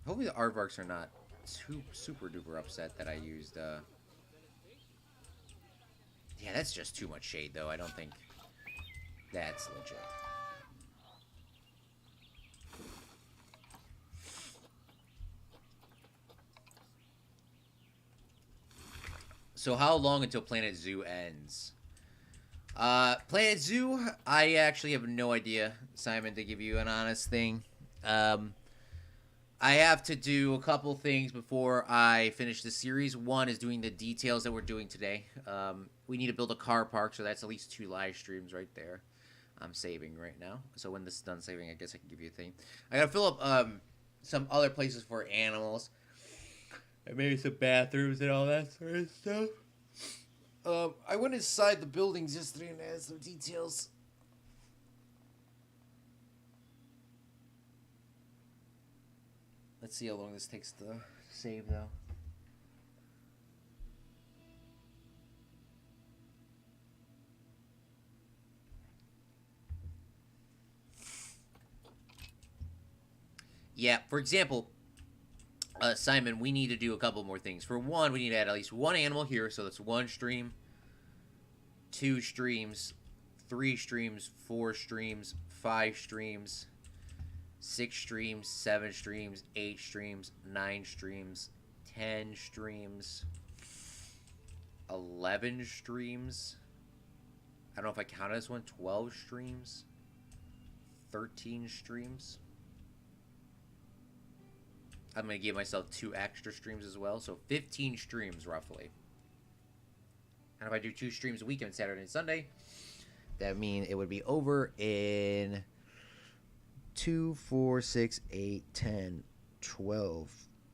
Hopefully the aardvarks are not too super duper upset that I used yeah, that's just too much shade though. I don't think that's legit. So how long until Planet Zoo ends? Planet Zoo, I actually have no idea, Simon, to give you an honest thing. I have to do a couple things before I finish the series. One is doing the details that we're doing today. We need to build a car park, so that's at least 2 live streams right there. I'm saving right now. So when this is done saving, I guess I can give you a thing. I gotta fill up some other places for animals. And maybe some bathrooms and all that sort of stuff. I went inside the buildings yesterday and added some details. Let's see how long this takes to save, though. Yeah, for example, Simon, we need to do a couple more things. For one, we need to add at least one animal here, so that's one stream, 2 streams, 3 streams, 4 streams, 5 streams, 6 streams, 7 streams, 8 streams, 9 streams, 10 streams, 11 streams. I don't know if I count this one. 12 streams, 13 streams. I'm going to give myself 2 extra streams as well, so 15 streams roughly. And if I do 2 streams a week on Saturday and Sunday, that means it would be over in 2, 4, 6, 8, 10, 12,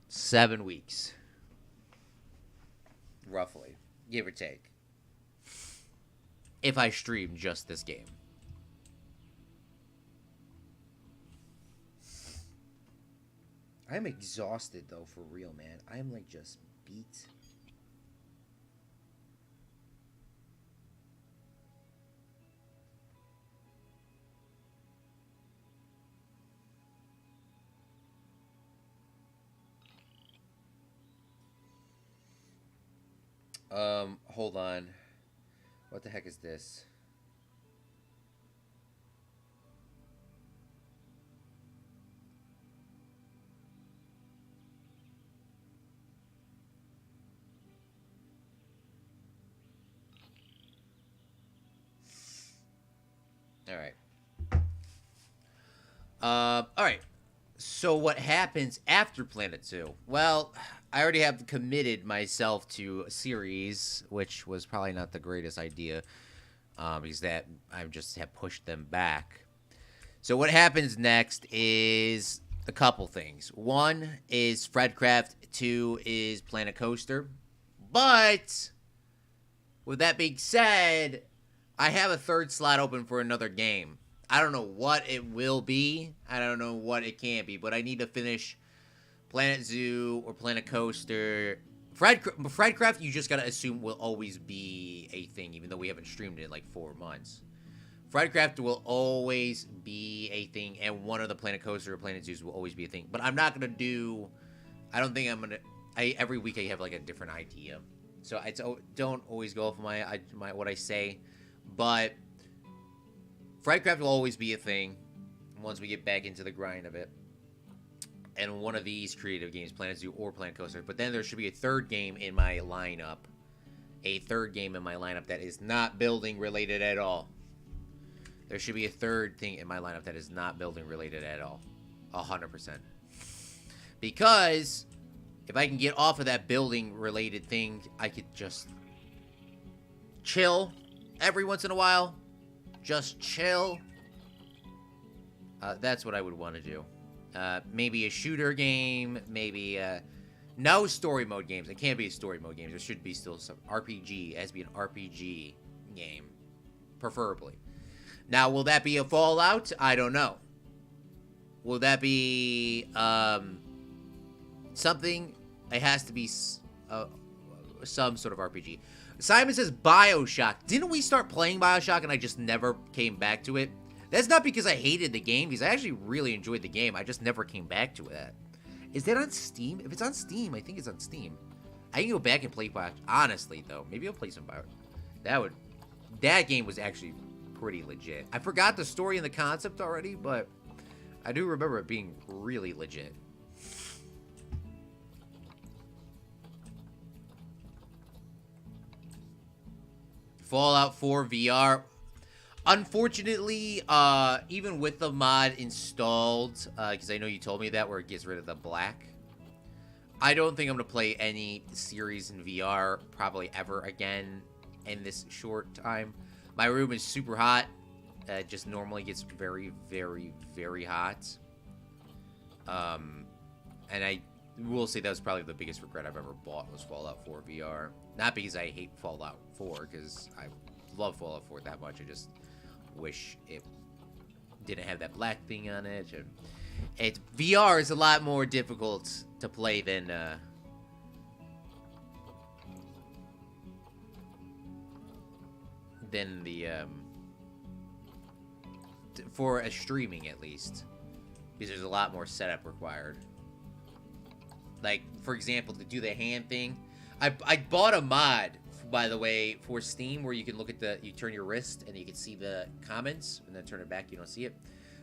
7 weeks. Roughly, give or take. If I stream just this game. I'm exhausted, though, for real, man. I'm, like, just beat. Hold on. What the heck is this? Alright. Alright. So what happens after Planet 2? Well, I already have committed myself to a series, which was probably not the greatest idea, because that I just have pushed them back. So what happens next is a couple things. One is Fredcraft, 2 is Planet Coaster. But, with that being said, I have a 3rd slot open for another game. I don't know what it will be. I don't know what it can be. But I need to finish Planet Zoo or Planet Coaster. Fredcraft, you just gotta assume will always be a thing, even though we haven't streamed it in like 4 months. Fredcraft will always be a thing, and one of the Planet Coaster or Planet Zoos will always be a thing. But I'm not gonna do... I don't think I'm gonna... every week I have like a different idea. So I don't always go off my what I say. But Fredcraft will always be a thing once we get back into the grind of it. And one of these creative games, Planet Zoo or Planet Coaster. But then there should be a 3rd game in my lineup. A 3rd game in my lineup that is not building related at all. There should be a 3rd thing in my lineup that is not building related at all. 100%. Because if I can get off of that building related thing, I could just chill every once in a while. Just chill. That's what I would want to do. Maybe a shooter game. Maybe no story mode games. It can't be a story mode game. There should be still some RPG. It has to be an RPG game. Preferably. Now, will that be a Fallout? I don't know. Will that be something? It has to be some sort of RPG. Simon says BioShock. Didn't we start playing BioShock and I just never came back to it? That's not because I hated the game, because I actually really enjoyed the game. I just never came back to it. Is that on Steam? If it's on Steam, I think it's on Steam. I can go back and play BioShock. Honestly, though, maybe I'll play some BioShock. That game was actually pretty legit. I forgot the story and the concept already, but I do remember it being really legit. Fallout 4 VR. Unfortunately, even with the mod installed, because I know you told me that, where it gets rid of the black, I don't think I'm going to play any series in VR probably ever again in this short time. My room is super hot. It just normally gets very, very, very hot. And I will say that was probably the biggest regret I've ever bought was Fallout 4 VR. Not because I hate Fallout 4, because I love Fallout 4 that much. I just wish it didn't have that black thing on it. And VR is a lot more difficult to play than the for a streaming at least, because there's a lot more setup required. Like, for example, to do the hand thing, I bought a mod, by the way, for Steam where you can look at you turn your wrist and you can see the comments, and then turn it back, you don't see it.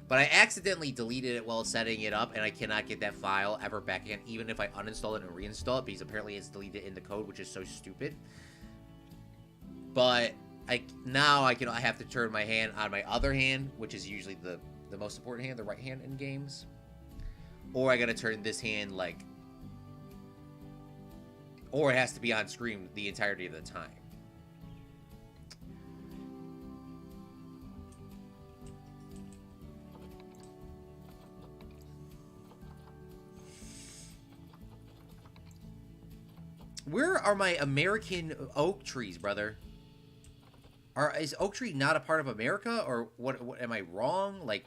But I accidentally deleted it while setting it up, and I cannot get that file ever back again, even if I uninstall it and reinstall it, because apparently it's deleted in the code, which is so stupid. But now I have to turn my hand on my other hand, which is usually the most important hand, the right hand in games. Or I gotta turn this hand, like... Or it has to be on screen the entirety of the time. Where are my American oak trees, brother? Is oak tree not a part of America? Or what am I wrong? Like,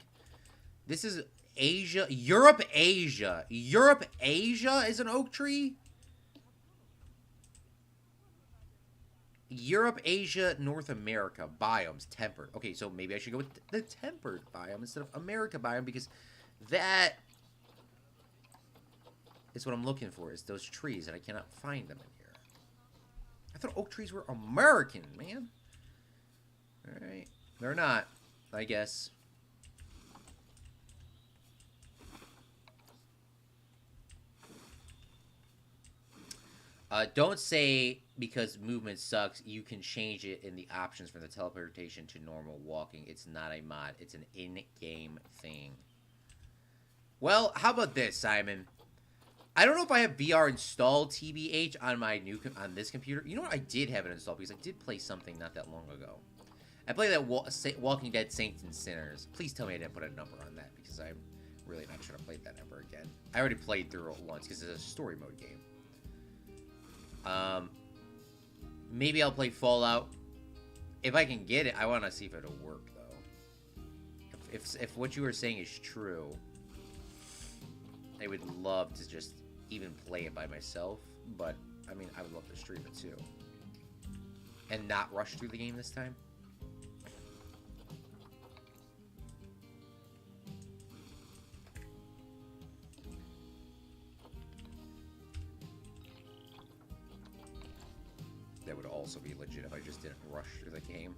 this is Asia. Europe, Asia. Europe, Asia is an oak tree? Europe, Asia, North America. Biomes, tempered. Okay, so maybe I should go with the tempered biome instead of America biome, because that is what I'm looking for, is those trees, and I cannot find them in here. I thought oak trees were American, man. Alright. They're not, I guess. Don't say because movement sucks, you can change it in the options from the teleportation to normal walking. It's not a mod. It's an in-game thing. Well, how about this, Simon? I don't know if I have VR installed, TBH, on my on this computer. You know what? I did have it installed because I did play something not that long ago. I played that Walking Dead Saints and Sinners. Please tell me I didn't put a number on that, because I'm really not trying to play that ever again. I already played through it once because it's a story mode game. Maybe I'll play Fallout. If I can get it, I want to see if it'll work, though. If what you were saying is true, I would love to just even play it by myself. But, I mean, I would love to stream it, too. And not rush through the game this time. That would also be legit if I just didn't rush through the game.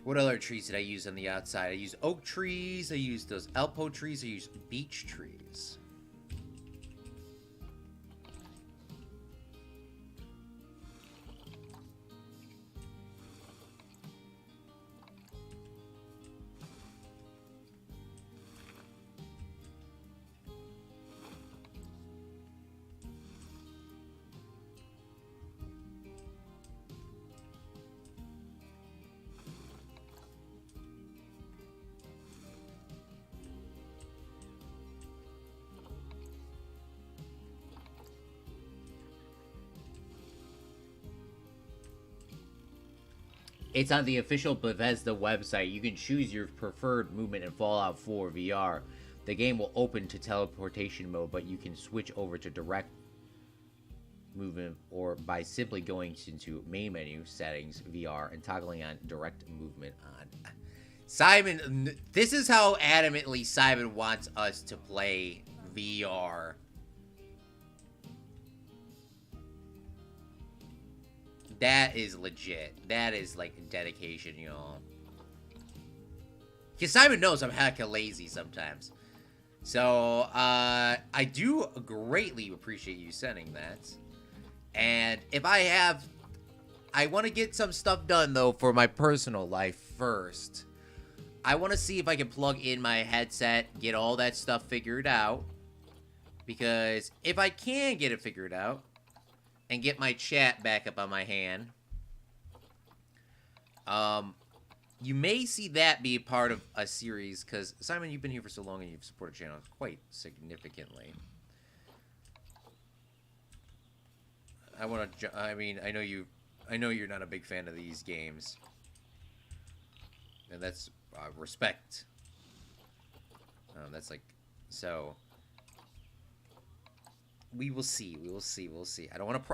What other trees did I use on the outside? I used oak trees, I used those Alpo trees, I used beech trees. It's on the official Bethesda website. You can choose your preferred movement in Fallout 4 VR. The game will open to teleportation mode, but you can switch over to direct movement or by simply going into main menu, settings, VR, and toggling on direct movement on. Simon, this is how adamantly Simon wants us to play VR. That is legit. That is, like, dedication, y'all. Because Simon knows I'm hecka lazy sometimes. So, I do greatly appreciate you sending that. And if I want to get some stuff done, though, for my personal life first. I want to see if I can plug in my headset, get all that stuff figured out. Because if I can get it figured out, and get my chat back up on my hand. You may see that be a part of a series, because, Simon, you've been here for so long and you've supported the channel quite significantly. I mean, I know you're not a big fan of these games. And that's, respect. That's like, so... We will see.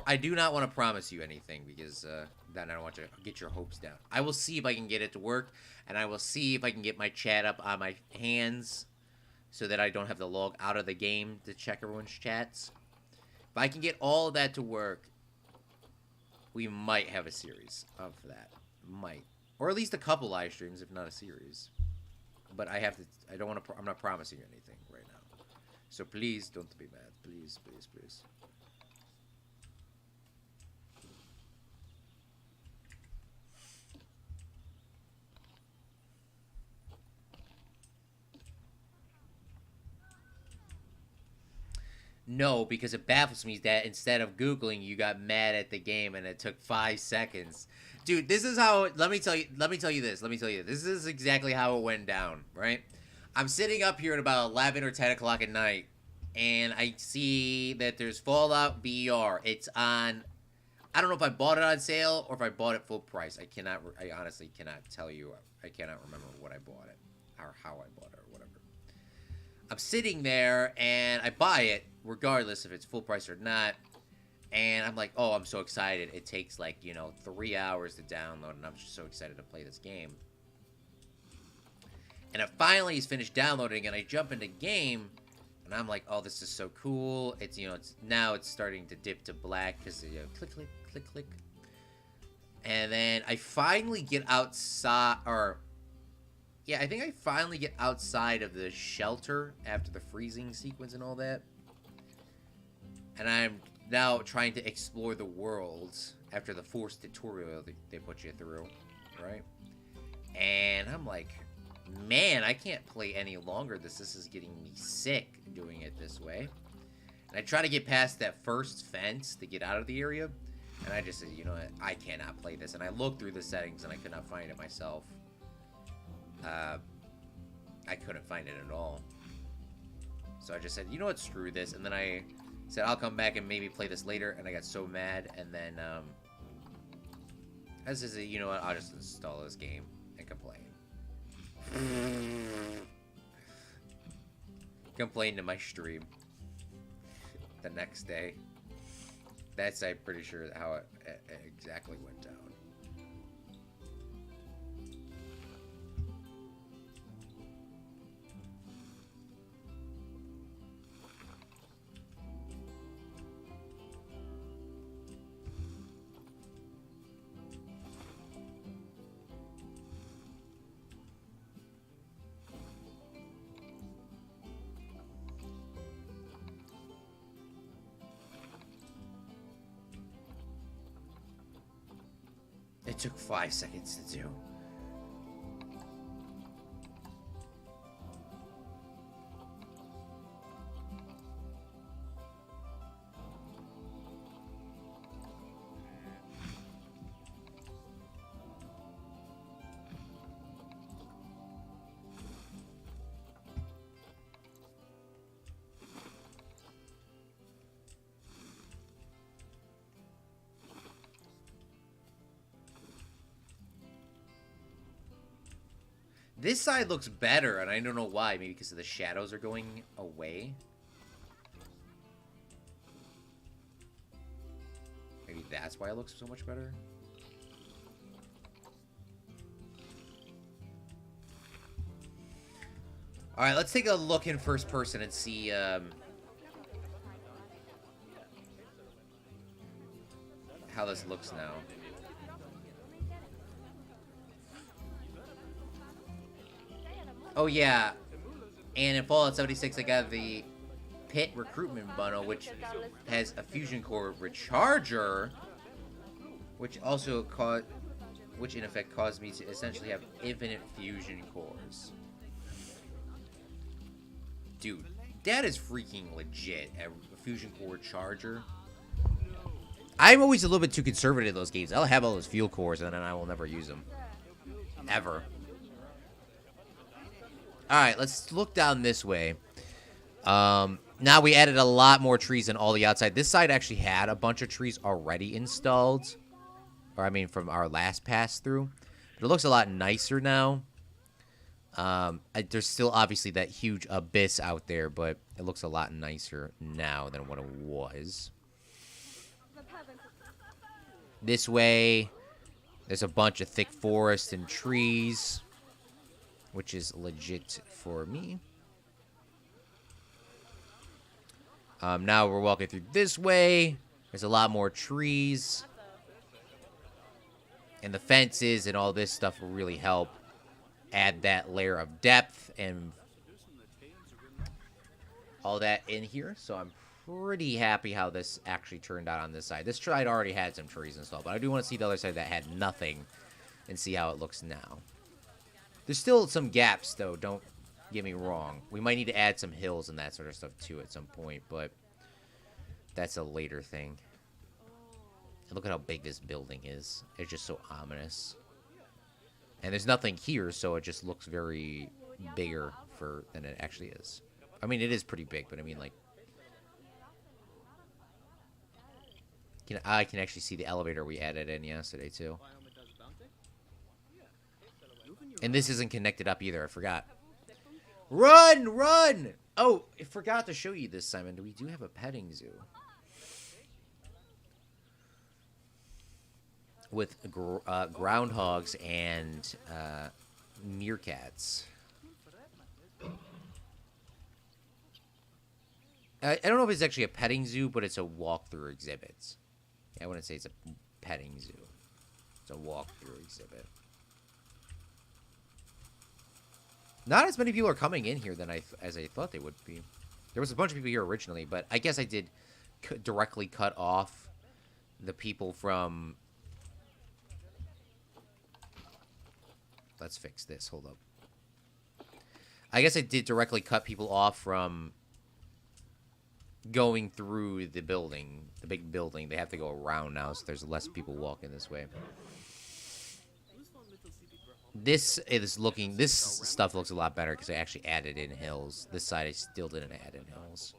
I do not want to promise you anything, because then I don't want to get your hopes down. I will see if I can get it to work, and I will see if I can get my chat up on my hands so that I don't have to log out of the game to check everyone's chats. If I can get all of that to work, we might have a series of that. Might. Or at least a couple live streams, if not a series. But I'm not promising you anything right now. So please don't be mad. Please, please, please. No, because it baffles me that instead of Googling, you got mad at the game and it took 5 seconds. Dude, this is how, let me tell you this. This is exactly how it went down, right? I'm sitting up here at about 11 or 10 o'clock at night, and I see that there's Fallout VR. It's on, I don't know if I bought it on sale or if I bought it full price. I honestly cannot tell you. I cannot remember what I bought it or how I bought it or whatever. I'm sitting there and I buy it regardless if it's full price or not. And I'm like, oh, I'm so excited. It takes like, 3 hours to download, and I'm just so excited to play this game. And it finally is finished downloading, and I jump into game, and I'm like, oh, this is so cool. It's, now it's starting to dip to black because, click, click, click, click. And then I finally get outside, I think I finally get outside of the shelter after the freezing sequence and all that. And I'm now trying to explore the world after the forced tutorial they put you through, right? And I'm like, man, I can't play any longer. This is getting me sick doing it this way. And I try to get past that first fence to get out of the area, and I just said, you know what, I cannot play this. And I looked through the settings and I could not find it myself. I couldn't find it at all. So I just said, you know what, screw this. And then I said, I'll come back and maybe play this later. And I got so mad. And then, I just said, you know what, I'll just install this game and complain. Complain to my stream the next day. That's, I'm pretty sure, how it exactly went down. It took 5 seconds to do. This side looks better, and I don't know why. Maybe because the shadows are going away. Maybe that's why it looks so much better. Alright, let's take a look in first person and see, how this looks now. Oh yeah, and in Fallout 76 I got the Pit Recruitment Bundle, which has a Fusion Core Recharger, which also which in effect caused me to essentially have infinite fusion cores. Dude, that is freaking legit, a Fusion Core Recharger. I'm always a little bit too conservative in those games. I'll have all those fuel cores, and then I will never use them. Ever. Alright, let's look down this way. Now we added a lot more trees than all the outside. This side actually had a bunch of trees already installed. Or, I mean, from our last pass-through. But it looks a lot nicer now. There's still, obviously, that huge abyss out there, but it looks a lot nicer now than what it was. This way, there's a bunch of thick forest and trees, which is legit for me. Now we're walking through this way. There's a lot more trees. And the fences and all this stuff will really help add that layer of depth and all that in here. So I'm pretty happy how this actually turned out on this side. This side already had some trees installed, but I do want to see the other side that had nothing and see how it looks now. There's still some gaps, though. Don't get me wrong. We might need to add some hills and that sort of stuff, too, at some point, but that's a later thing. And look at how big this building is. It's just so ominous. And there's nothing here, so it just looks very bigger than it actually is. I mean, it is pretty big, but I mean, like, I can actually see the elevator we added in yesterday, too. And this isn't connected up either, I forgot. Run! Run! Oh, I forgot to show you this, Simon. We do have a petting zoo. With groundhogs and meerkats. I don't know if it's actually a petting zoo, but it's a walkthrough exhibit. I wouldn't say it's a petting zoo. It's a walkthrough exhibit. Not as many people are coming in here as I thought they would be. There was a bunch of people here originally, but I guess I did directly cut off the people from... Let's fix this. Hold up. I guess I did directly cut people off from going through the building, the big building. They have to go around now, so there's less people walking this way. This stuff looks a lot better because I actually added in hills. This side I still didn't add in hills.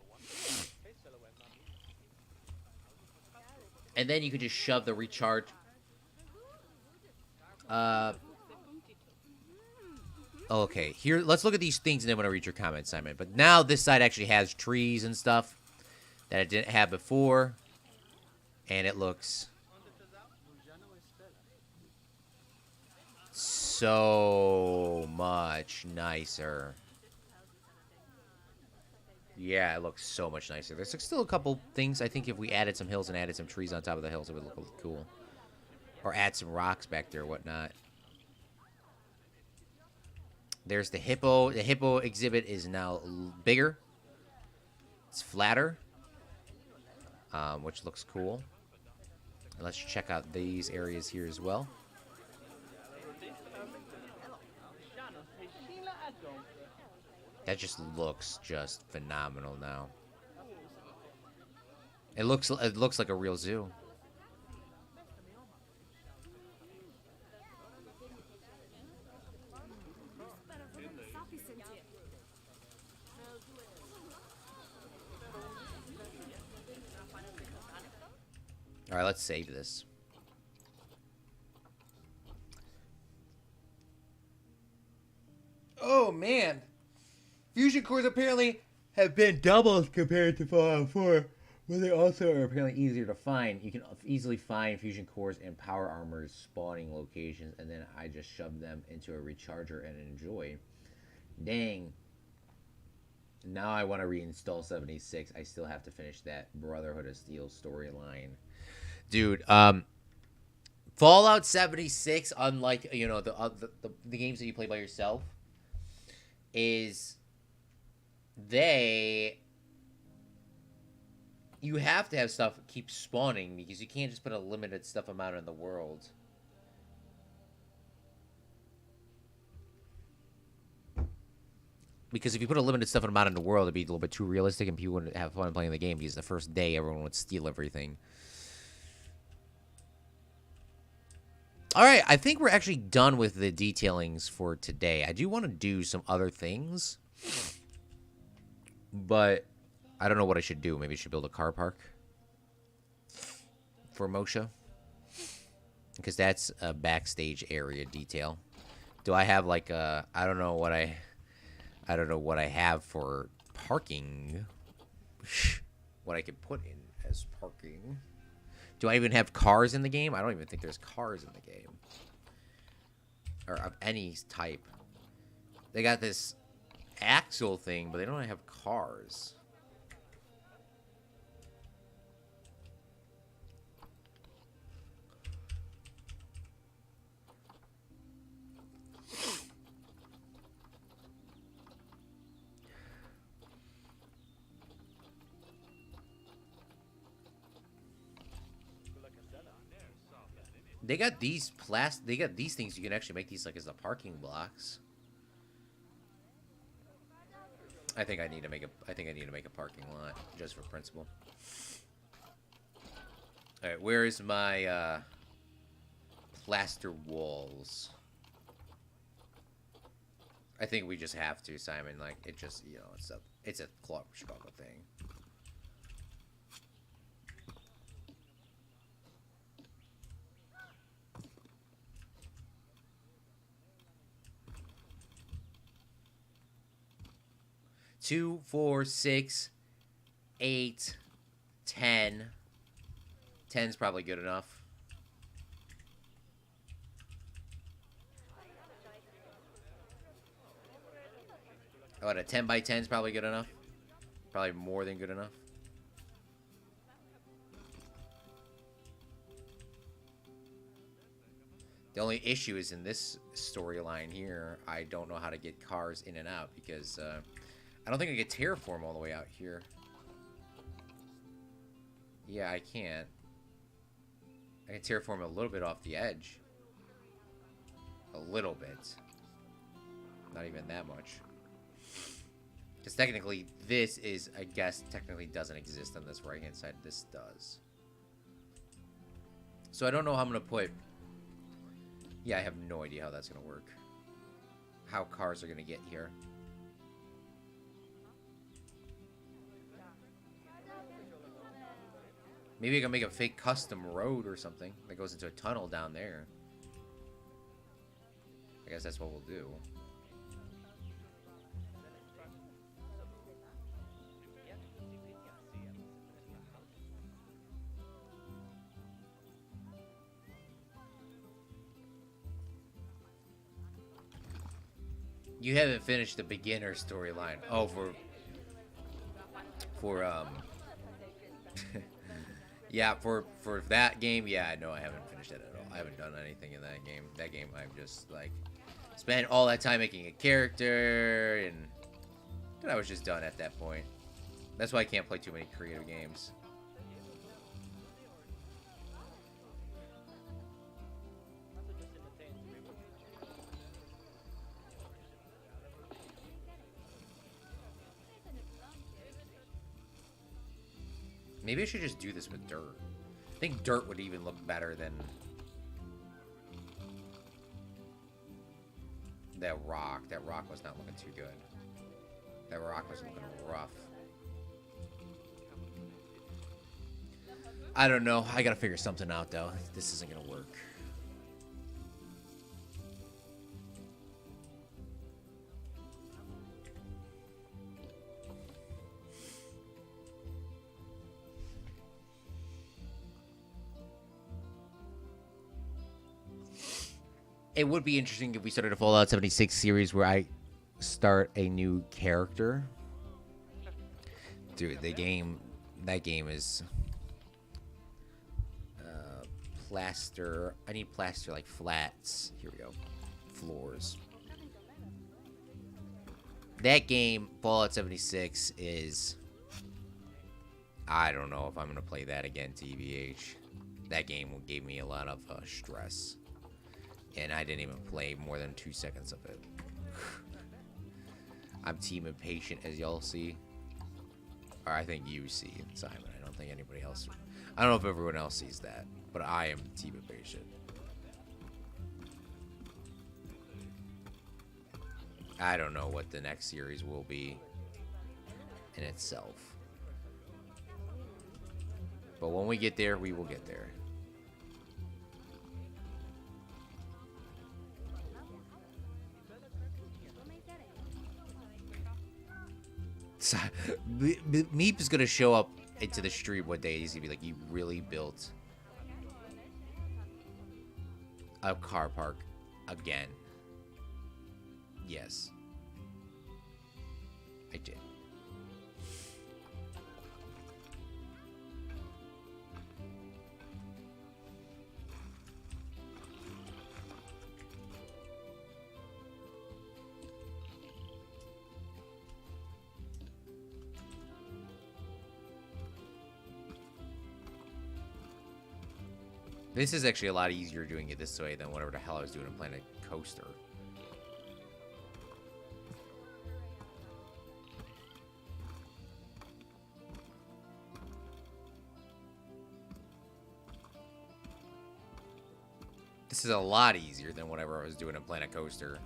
And then you could just shove the recharge. Okay, here, let's look at these things and then I'm going to read your comments, Simon. But now this side actually has trees and stuff that it didn't have before. And it looks so much nicer. Yeah, it looks so much nicer. There's still a couple things. I think if we added some hills and added some trees on top of the hills, it would look cool. Or add some rocks back there or whatnot. There's the hippo. The hippo exhibit is now bigger. It's flatter. Which looks cool. And let's check out these areas here as well. That just looks just phenomenal now. It looks like a real zoo. All right, let's save this. Oh man. Fusion cores apparently have been doubled compared to Fallout 4, but they also are apparently easier to find. You can easily find fusion cores and power armors spawning locations, and then I just shove them into a recharger and enjoy. Dang. Now I want to reinstall 76. I still have to finish that Brotherhood of Steel storyline. Dude, Fallout 76, unlike, you know, the games that you play by yourself, is... you have to have stuff keep spawning because you can't just put a limited stuff amount in the world. Because if you put a limited stuff amount in the world, it'd be a little bit too realistic and people wouldn't have fun playing the game because the first day everyone would steal everything. All right, I think we're actually done with the detailings for today. I do want to do some other things, but I don't know what I should do. Maybe I should build a car park for Moshe, because that's a backstage area detail. Do I have like a? I don't know what I don't know what I have for parking. What I could put in as parking. Do I even have cars in the game? I don't even think there's cars in the game. Or of any type. They got this axle thing, but they don't have cars. They got these they got these things you can actually make these like as the parking blocks. I think I need to make a parking lot just for principle. All right, where is my plaster walls? I think we just have to, Simon. Like it just, you know, it's a Claude Chicago thing. Two, 4, 6, 8, 10. 10's probably good enough. Oh, what, a 10 by 10 is probably good enough? Probably more than good enough. The only issue is in this storyline here, I don't know how to get cars in and out because I don't think I can terraform all the way out here. Yeah, I can't. I can terraform a little bit off the edge. A little bit. Not even that much. Because technically, this is, I guess, technically doesn't exist on this right-hand side. This does. So I don't know how I'm going to put... Yeah, I have no idea how that's going to work. How cars are going to get here. Maybe I can make a fake custom road or something that goes into a tunnel down there. I guess that's what we'll do. You haven't finished the beginner storyline. Oh, yeah, for that game, yeah, no, I haven't finished it at all. I haven't done anything in that game. That game, I've just, like, spent all that time making a character, and I was just done at that point. That's why I can't play too many creative games. Maybe I should just do this with dirt. I think dirt would even look better than that rock. That rock was not looking too good. That rock was looking rough. I don't know. I gotta figure something out, though. This isn't gonna work. It would be interesting if we started a Fallout 76 series where I start a new character. Dude, that game is plaster. I need plaster like flats. Here we go. Floors. That game, Fallout 76, is... I don't know if I'm going to play that again, TBH. That game gave me a lot of stress. And I didn't even play more than 2 seconds of it. I'm team impatient, as y'all see. Or I think you see, Simon. I don't think anybody else... I don't know if everyone else sees that. But I am team impatient. I don't know what the next series will be in itself. But when we get there, we will get there. So, Meep is gonna show up into the stream one day. He's gonna be like, "You really built a car park again?" Yes, I did. This is actually a lot easier doing it this way than whatever the hell I was doing in Planet Coaster. This is a lot easier than whatever I was doing in Planet Coaster.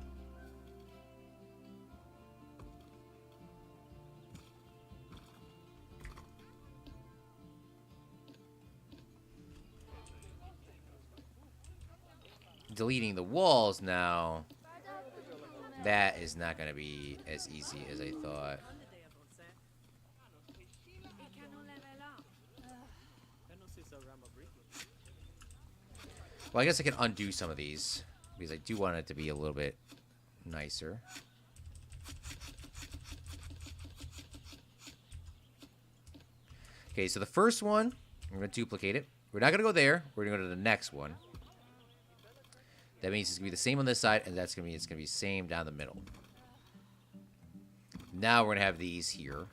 Deleting the walls now, that is not going to be as easy as I thought. Well, I guess I can undo some of these because I do want it to be a little bit nicer. Okay, so the first one, I'm going to duplicate it. We're not going to go there. We're going to go to the next one. That means it's going to be the same on this side, and it's going to be the same down the middle. Now we're going to have these here.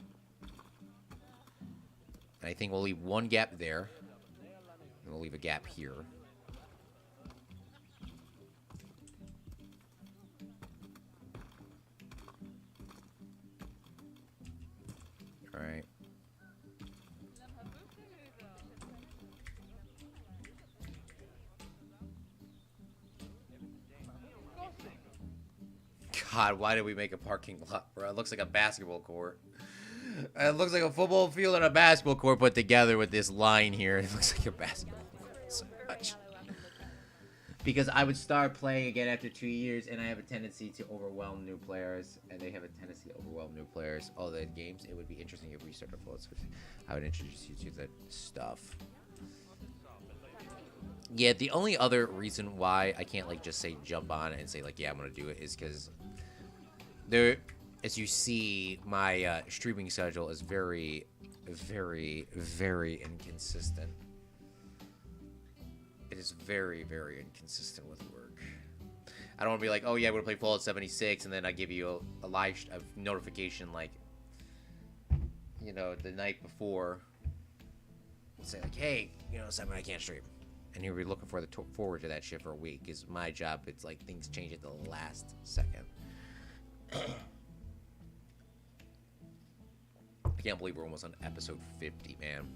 And I think we'll leave one gap there. And we'll leave a gap here. All right. God, why did we make a parking lot, bro? It looks like a basketball court. It looks like a football field and a basketball court put together with this line here. It looks like a basketball court so much. Because I would start playing again after 2 years, and I have a tendency to overwhelm new players, and they have a tendency to overwhelm new players. All the games, it would be interesting if we started float. I would introduce you to that stuff. Yeah, the only other reason why I can't, like, just say jump on it and say, like, yeah, I'm going to do it is because there, as you see, my streaming schedule is very, very, very inconsistent. It is very, very inconsistent with work. I don't want to be like, oh yeah, we're gonna play Fallout 76, and then I give you a live notification like, you know, the night before. Say like, hey, you know, Simon, I can't stream, and you'll be looking for forward to that shit for a week. Is my job. It's like things change at the last second. I can't believe we're almost on episode 50, man.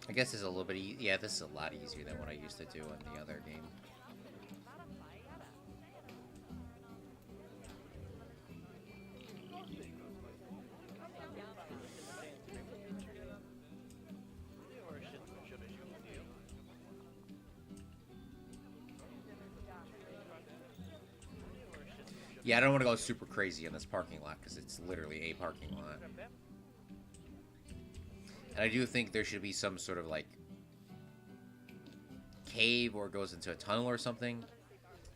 I guess it's a little bit yeah, this is a lot easier than what I used to do in the other game. Yeah, I don't want to go super crazy in this parking lot because it's literally a parking lot. And I do think there should be some sort of like cave or goes into a tunnel or something.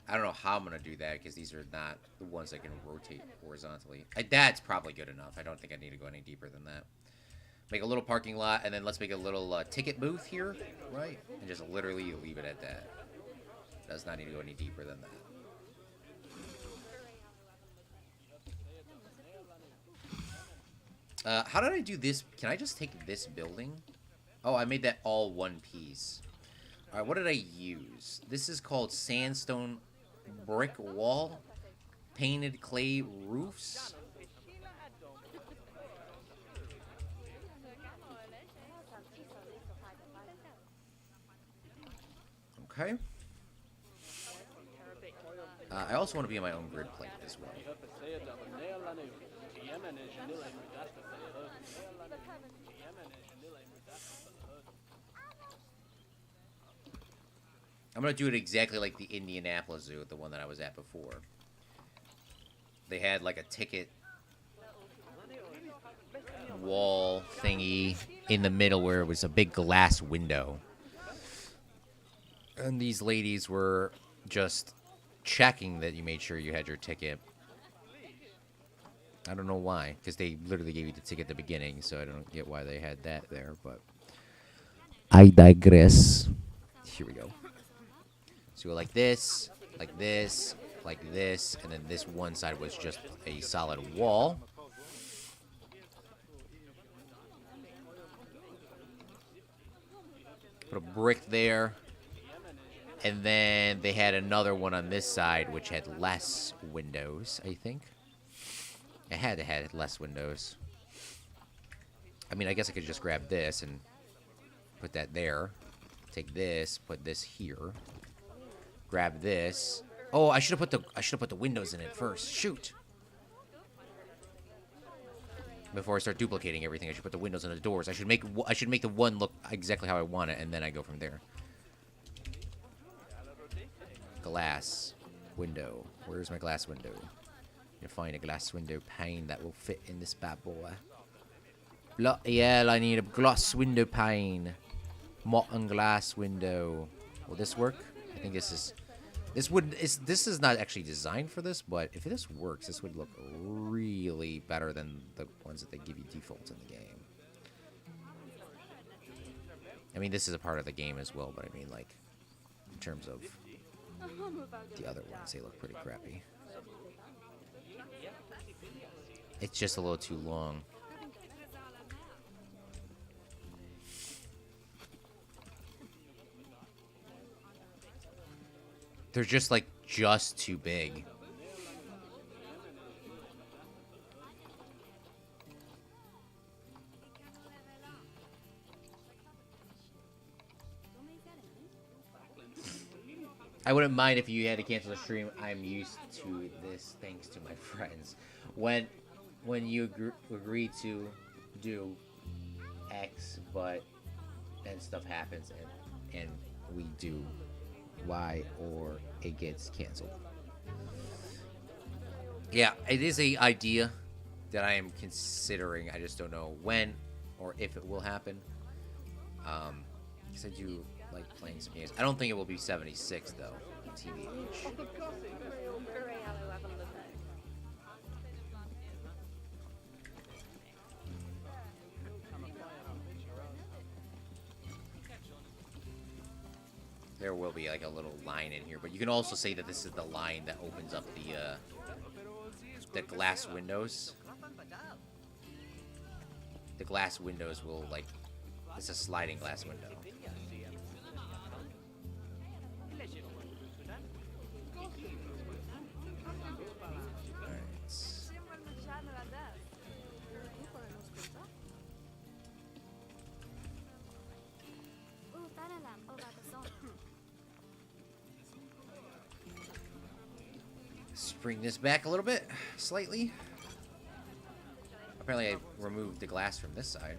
I don't know how I'm gonna do that because these are not the ones that can rotate horizontally. That's probably good enough. I don't think I need to go any deeper than that. Make a little parking lot, and then let's make a little ticket booth here, right? And just literally leave it at that. Does not need to go any deeper than that. How did I do this? Can I just take this building? Oh, I made that all one piece. All right, what did I use? This is called sandstone brick wall, painted clay roofs. Okay. I also want to be on my own grid plate as well. I'm going to do it exactly like the Indianapolis Zoo, the one that I was at before. They had like a ticket wall thingy in the middle where it was a big glass window. And these ladies were just checking that you made sure you had your ticket. I don't know why, because they literally gave you the ticket at the beginning, so I don't get why they had that there, but I digress. Here we go. So like this, like this, like this, and then this one side was just a solid wall. Put a brick there. And then they had another one on this side, which had less windows, I think. It had to have less windows. I mean, I guess I could just grab this and put that there. Take this, put this here. Grab this. Oh, I should have put the windows in it first. Shoot. Before I start duplicating everything, I should put the windows and the doors. I should make the one look exactly how I want it, and then I go from there. Glass window. Where's my glass window? You find a glass window pane that will fit in this bad boy. Bloody hell, I need a glass window pane. Modern glass window. Will this work? I think this is... This is not actually designed for this, but if this works, this would look really better than the ones that they give you default in the game. I mean, this is a part of the game as well, but I mean, like, in terms of the other ones, they look pretty crappy. It's just a little too long. They're just, like, just too big. I wouldn't mind if you had to cancel the stream. I'm used to this thanks to my friends. When you agree to do X, but then stuff happens and we do Y, or it gets canceled. Yeah, it is a idea that I am considering. I just don't know when or if it will happen. Because I do like playing some games. I don't think it will be 76 though. TBH. There will be like a little line in here, but you can also say that this is the line that opens up the glass windows. The glass windows will like, it's a sliding glass window. Bring this back a little bit, slightly. Apparently I removed the glass from this side.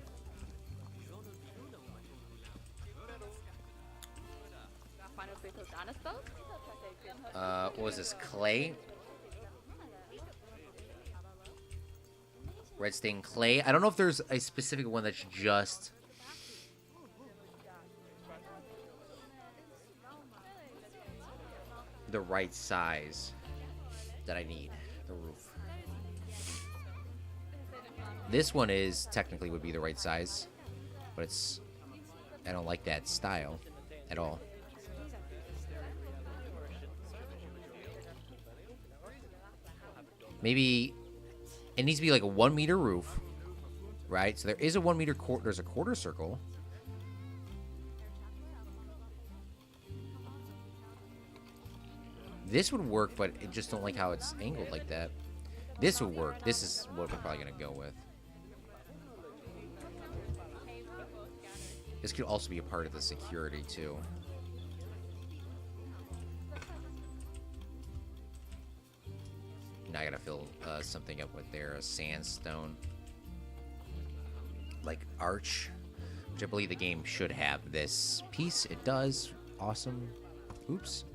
What was this, clay? Red stain clay. I don't know if there's a specific one that's just... the right size that I need. The roof. This one is technically would be the right size, but it's I don't like that style at all. Maybe it needs to be like a 1 meter roof, right? So there is a 1 meter there's a quarter circle. This would work, but I just don't like how it's angled like that. This would work. This is what we're probably gonna go with. This could also be a part of the security too. Now I gotta fill something up with there, a sandstone like arch, which I believe the game should have this piece. It does. Awesome. Oops.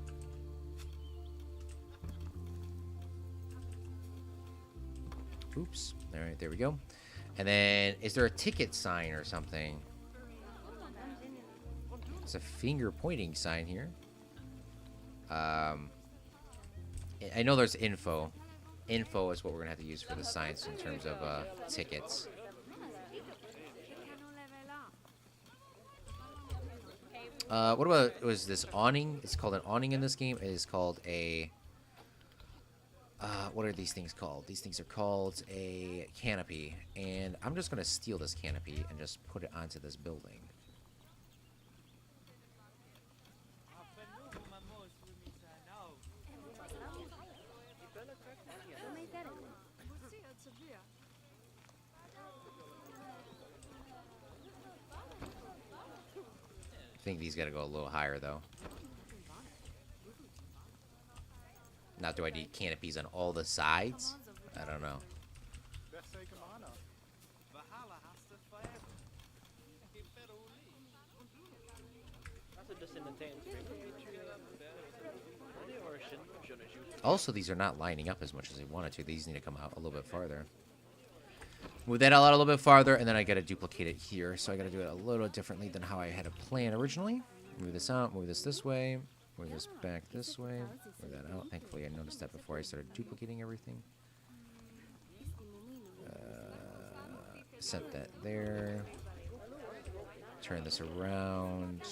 Oops. All right, there we go. And then, is there a ticket sign or something? It's a finger pointing sign here. I know there's info. Info is what we're gonna have to use for the signs in terms of tickets. What about was this awning? It's called an awning in this game. It is called a. What are these things called? These things are called a canopy, and I'm just gonna steal this canopy and just put it onto this building. I think these gotta go a little higher though. Now, do I need canopies on all the sides? I don't know. Also, these are not lining up as much as I wanted to. These need to come out a little bit farther. Move that out a little bit farther, and then I gotta duplicate it here. So I gotta do it a little differently than how I had it planned originally. Move this out, move this way. Move this back this way. Move that out. Thankfully, I noticed that before I started duplicating everything. Set that there. Turn this around.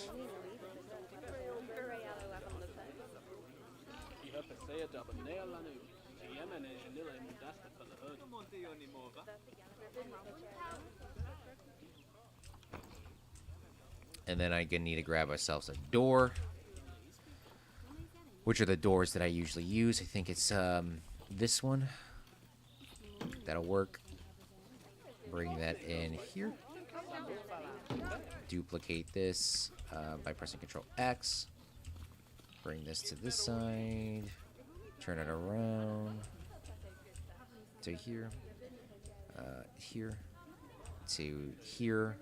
And then I need to grab ourselves a door. Which are the doors that I usually use? I think it's this one. That'll work. Bring that in here. Duplicate this by pressing Control X. Bring this to this side. Turn it around to here. Here to here.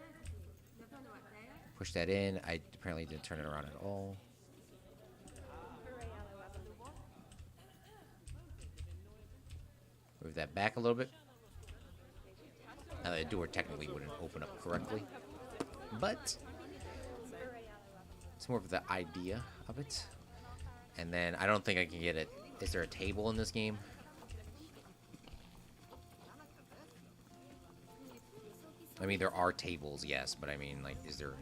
Push that in. I apparently didn't turn it around at all. Move that back a little bit. Now the door technically wouldn't open up correctly, but it's more of the idea of it. And then I don't think I can get it. Is there a table in this game? I mean, there are tables, yes, but I mean, like, is there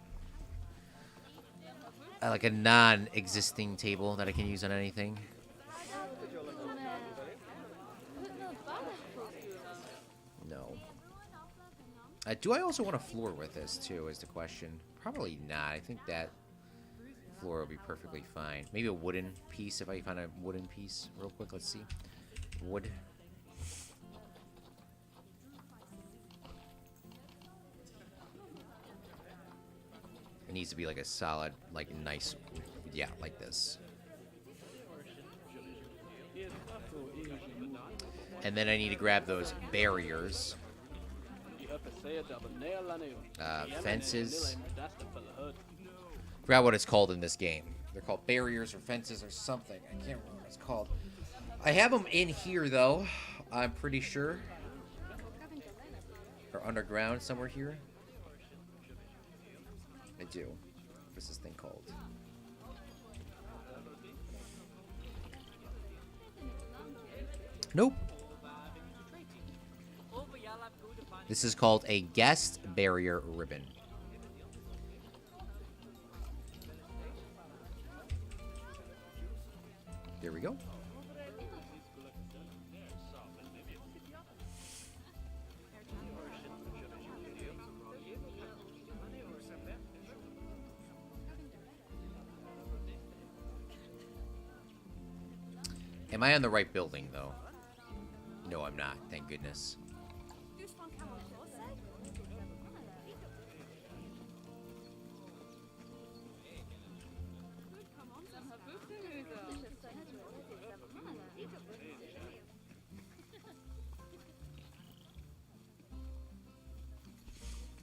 like a non-existing table that I can use on anything? No. Do I also want a floor with this, too, is the question. Probably not. I think that floor will be perfectly fine. Maybe a wooden piece, if I find a wooden piece real quick. Let's see. Wood. It needs to be like a solid, like nice, yeah, like this. And then I need to grab those barriers. Fences. Forgot what it's called in this game. They're called barriers or fences or something. I can't remember what it's called. I have them in here, though. I'm pretty sure. Or underground somewhere here. I do. What's this thing called? Nope. This is called a guest barrier ribbon. There we go. Am I on the right building, though? No, I'm not. Thank goodness.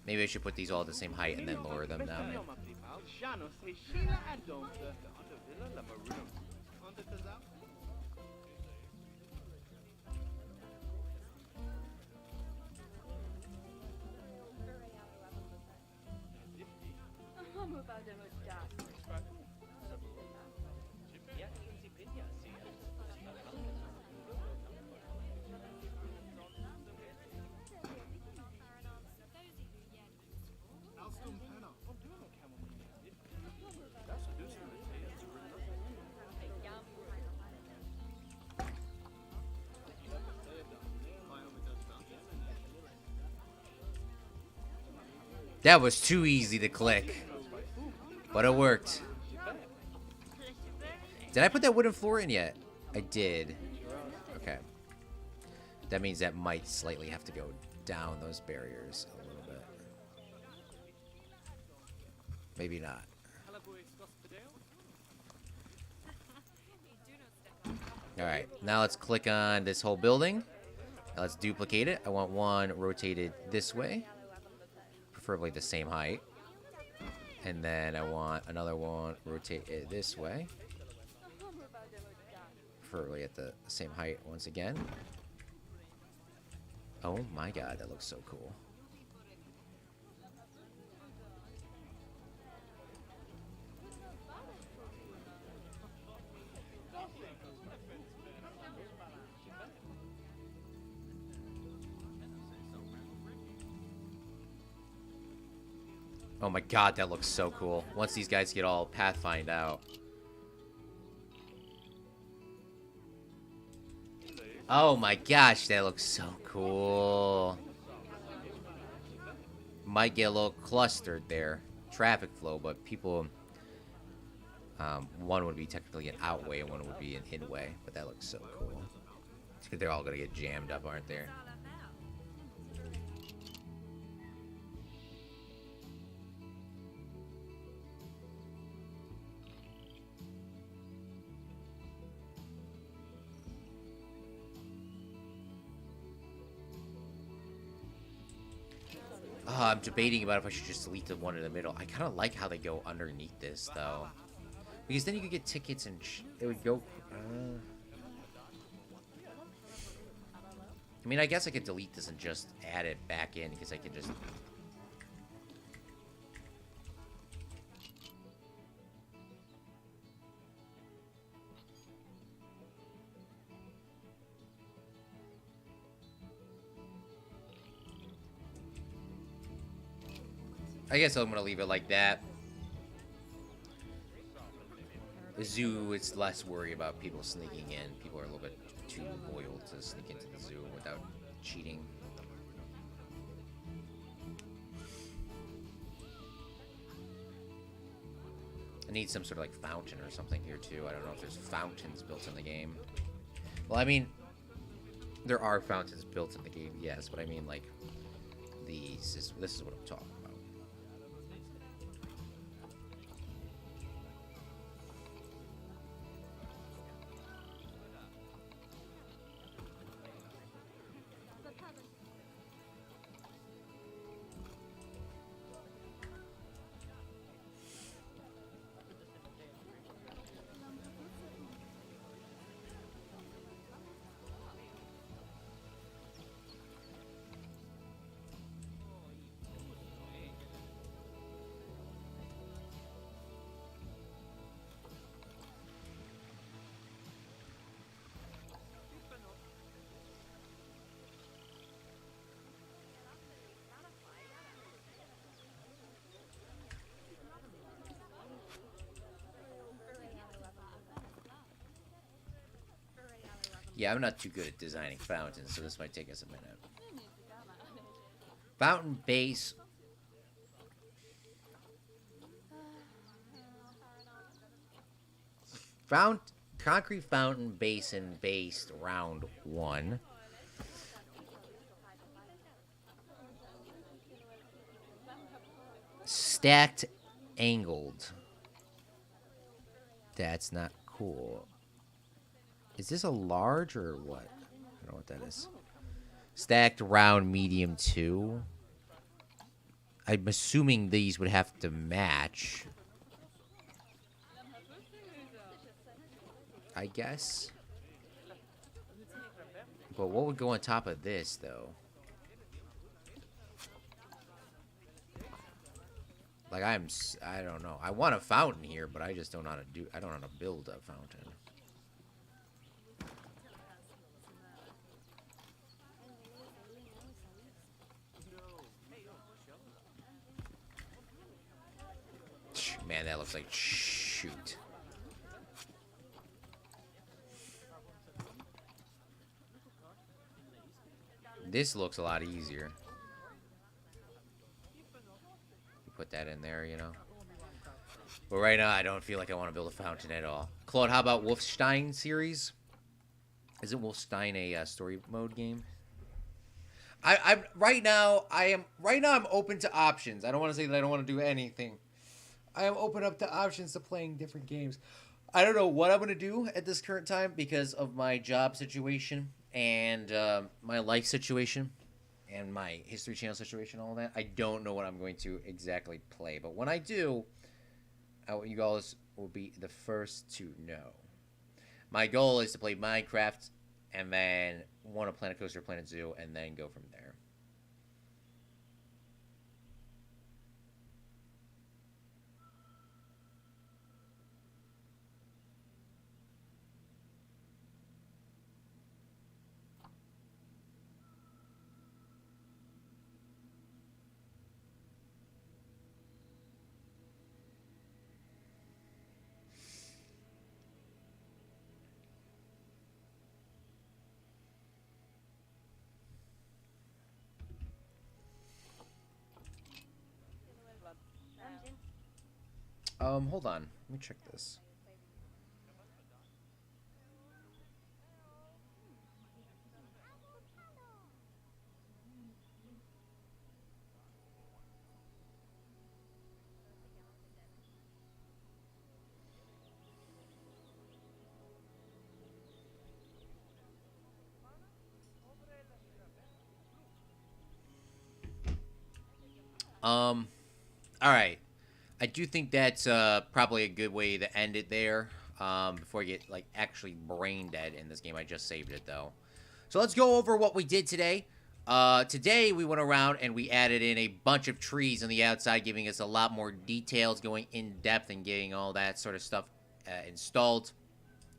Maybe I should put these all at the same height and then lower them down. That was too easy to click, but it worked. Did I put that wooden floor in yet? I did. Okay. That means that might slightly have to go down those barriers a little bit. Maybe not. Alright, now let's click on this whole building. Now let's duplicate it. I want one rotated this way. Preferably the same height. And then I want another one rotated this way. Preferably at the same height once again. Oh my god, that looks so cool. Oh my god, that looks so cool. Once these guys get all Pathfind out. Oh my gosh, that looks so cool. Might get a little clustered there. Traffic flow, but people... one would be technically an outway and one would be an inway. But that looks so cool. They're all gonna get jammed up, aren't they? I'm debating about if I should just delete the one in the middle. I kind of like how they go underneath this, though. Because then you could get tickets and it would go... I mean, I guess I could delete this and just add it back in, because I can just... I guess I'm gonna leave it like that. The zoo, it's less worry about people sneaking in. People are a little bit too loyal to sneak into the zoo without cheating. I need some sort of like fountain or something here too. I don't know if there's fountains built in the game. Well, I mean, there are fountains built in the game, yes, but I mean like this is what I'm talking about. Yeah, I'm not too good at designing fountains, so this might take us a minute. Fountain base. Concrete fountain basin based round 1. Stacked angled. That's not cool. Is this a large or what? I don't know what that is. Stacked round medium 2. I'm assuming these would have to match. I guess. But what would go on top of this, though? Like, I don't know. I want a fountain here, but I just don't know how to I don't know how to build a fountain. Man, that looks like shoot. This looks a lot easier. Put that in there, you know. But right now, I don't feel like I want to build a fountain at all. Claude, how about Wolfenstein series? Isn't Wolfenstein a story mode game? I'm open to options. I don't want to say that I don't want to do anything. I am open up to options to playing different games. I don't know what I'm going to do at this current time because of my job situation and my life situation and my History Channel situation, all that. I don't know what I'm going to exactly play. But when I do, you guys will be the first to know. My goal is to play Minecraft and then want to Planet Coaster, Planet Zoo, and then go from there. Hold on. Let me check this. All right. I do think that's probably a good way to end it there. Before I get like actually brain dead in this game. I just saved it though. So let's go over what we did today. Today we went around and we added in a bunch of trees on the outside, giving us a lot more details, going in depth and getting all that sort of stuff installed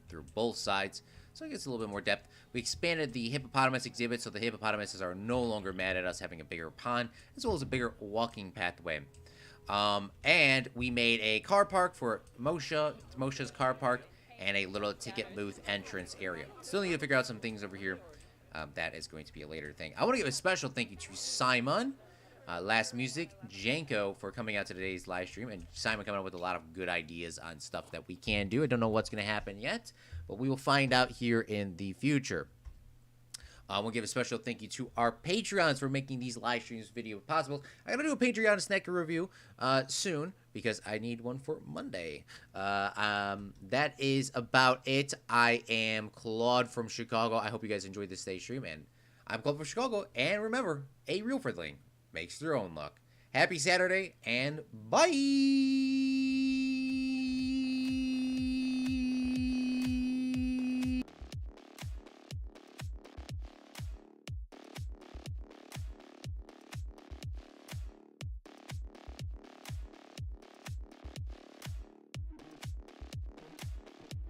through both sides. So it gets a little bit more depth. We expanded the hippopotamus exhibit so the hippopotamuses are no longer mad at us having a bigger pond, as well as a bigger walking pathway. And we made a car park for Moshe's car park, and a little ticket booth entrance area. Still need to figure out some things over here. That is going to be a later thing. I want to give a special thank you to Simon, Last Music, Janko for coming out to today's live stream, and Simon coming up with a lot of good ideas on stuff that we can do. I don't know what's going to happen yet, but we will find out here in the future. We'll give a special thank you to our Patreons for making these live streams video possible. I'm going to do a Patreon snacker review soon because I need one for Monday. That is about it. I am Claude from Chicago. I hope you guys enjoyed this day stream. And I'm Claude from Chicago. And remember, a real friendling makes their own luck. Happy Saturday and bye!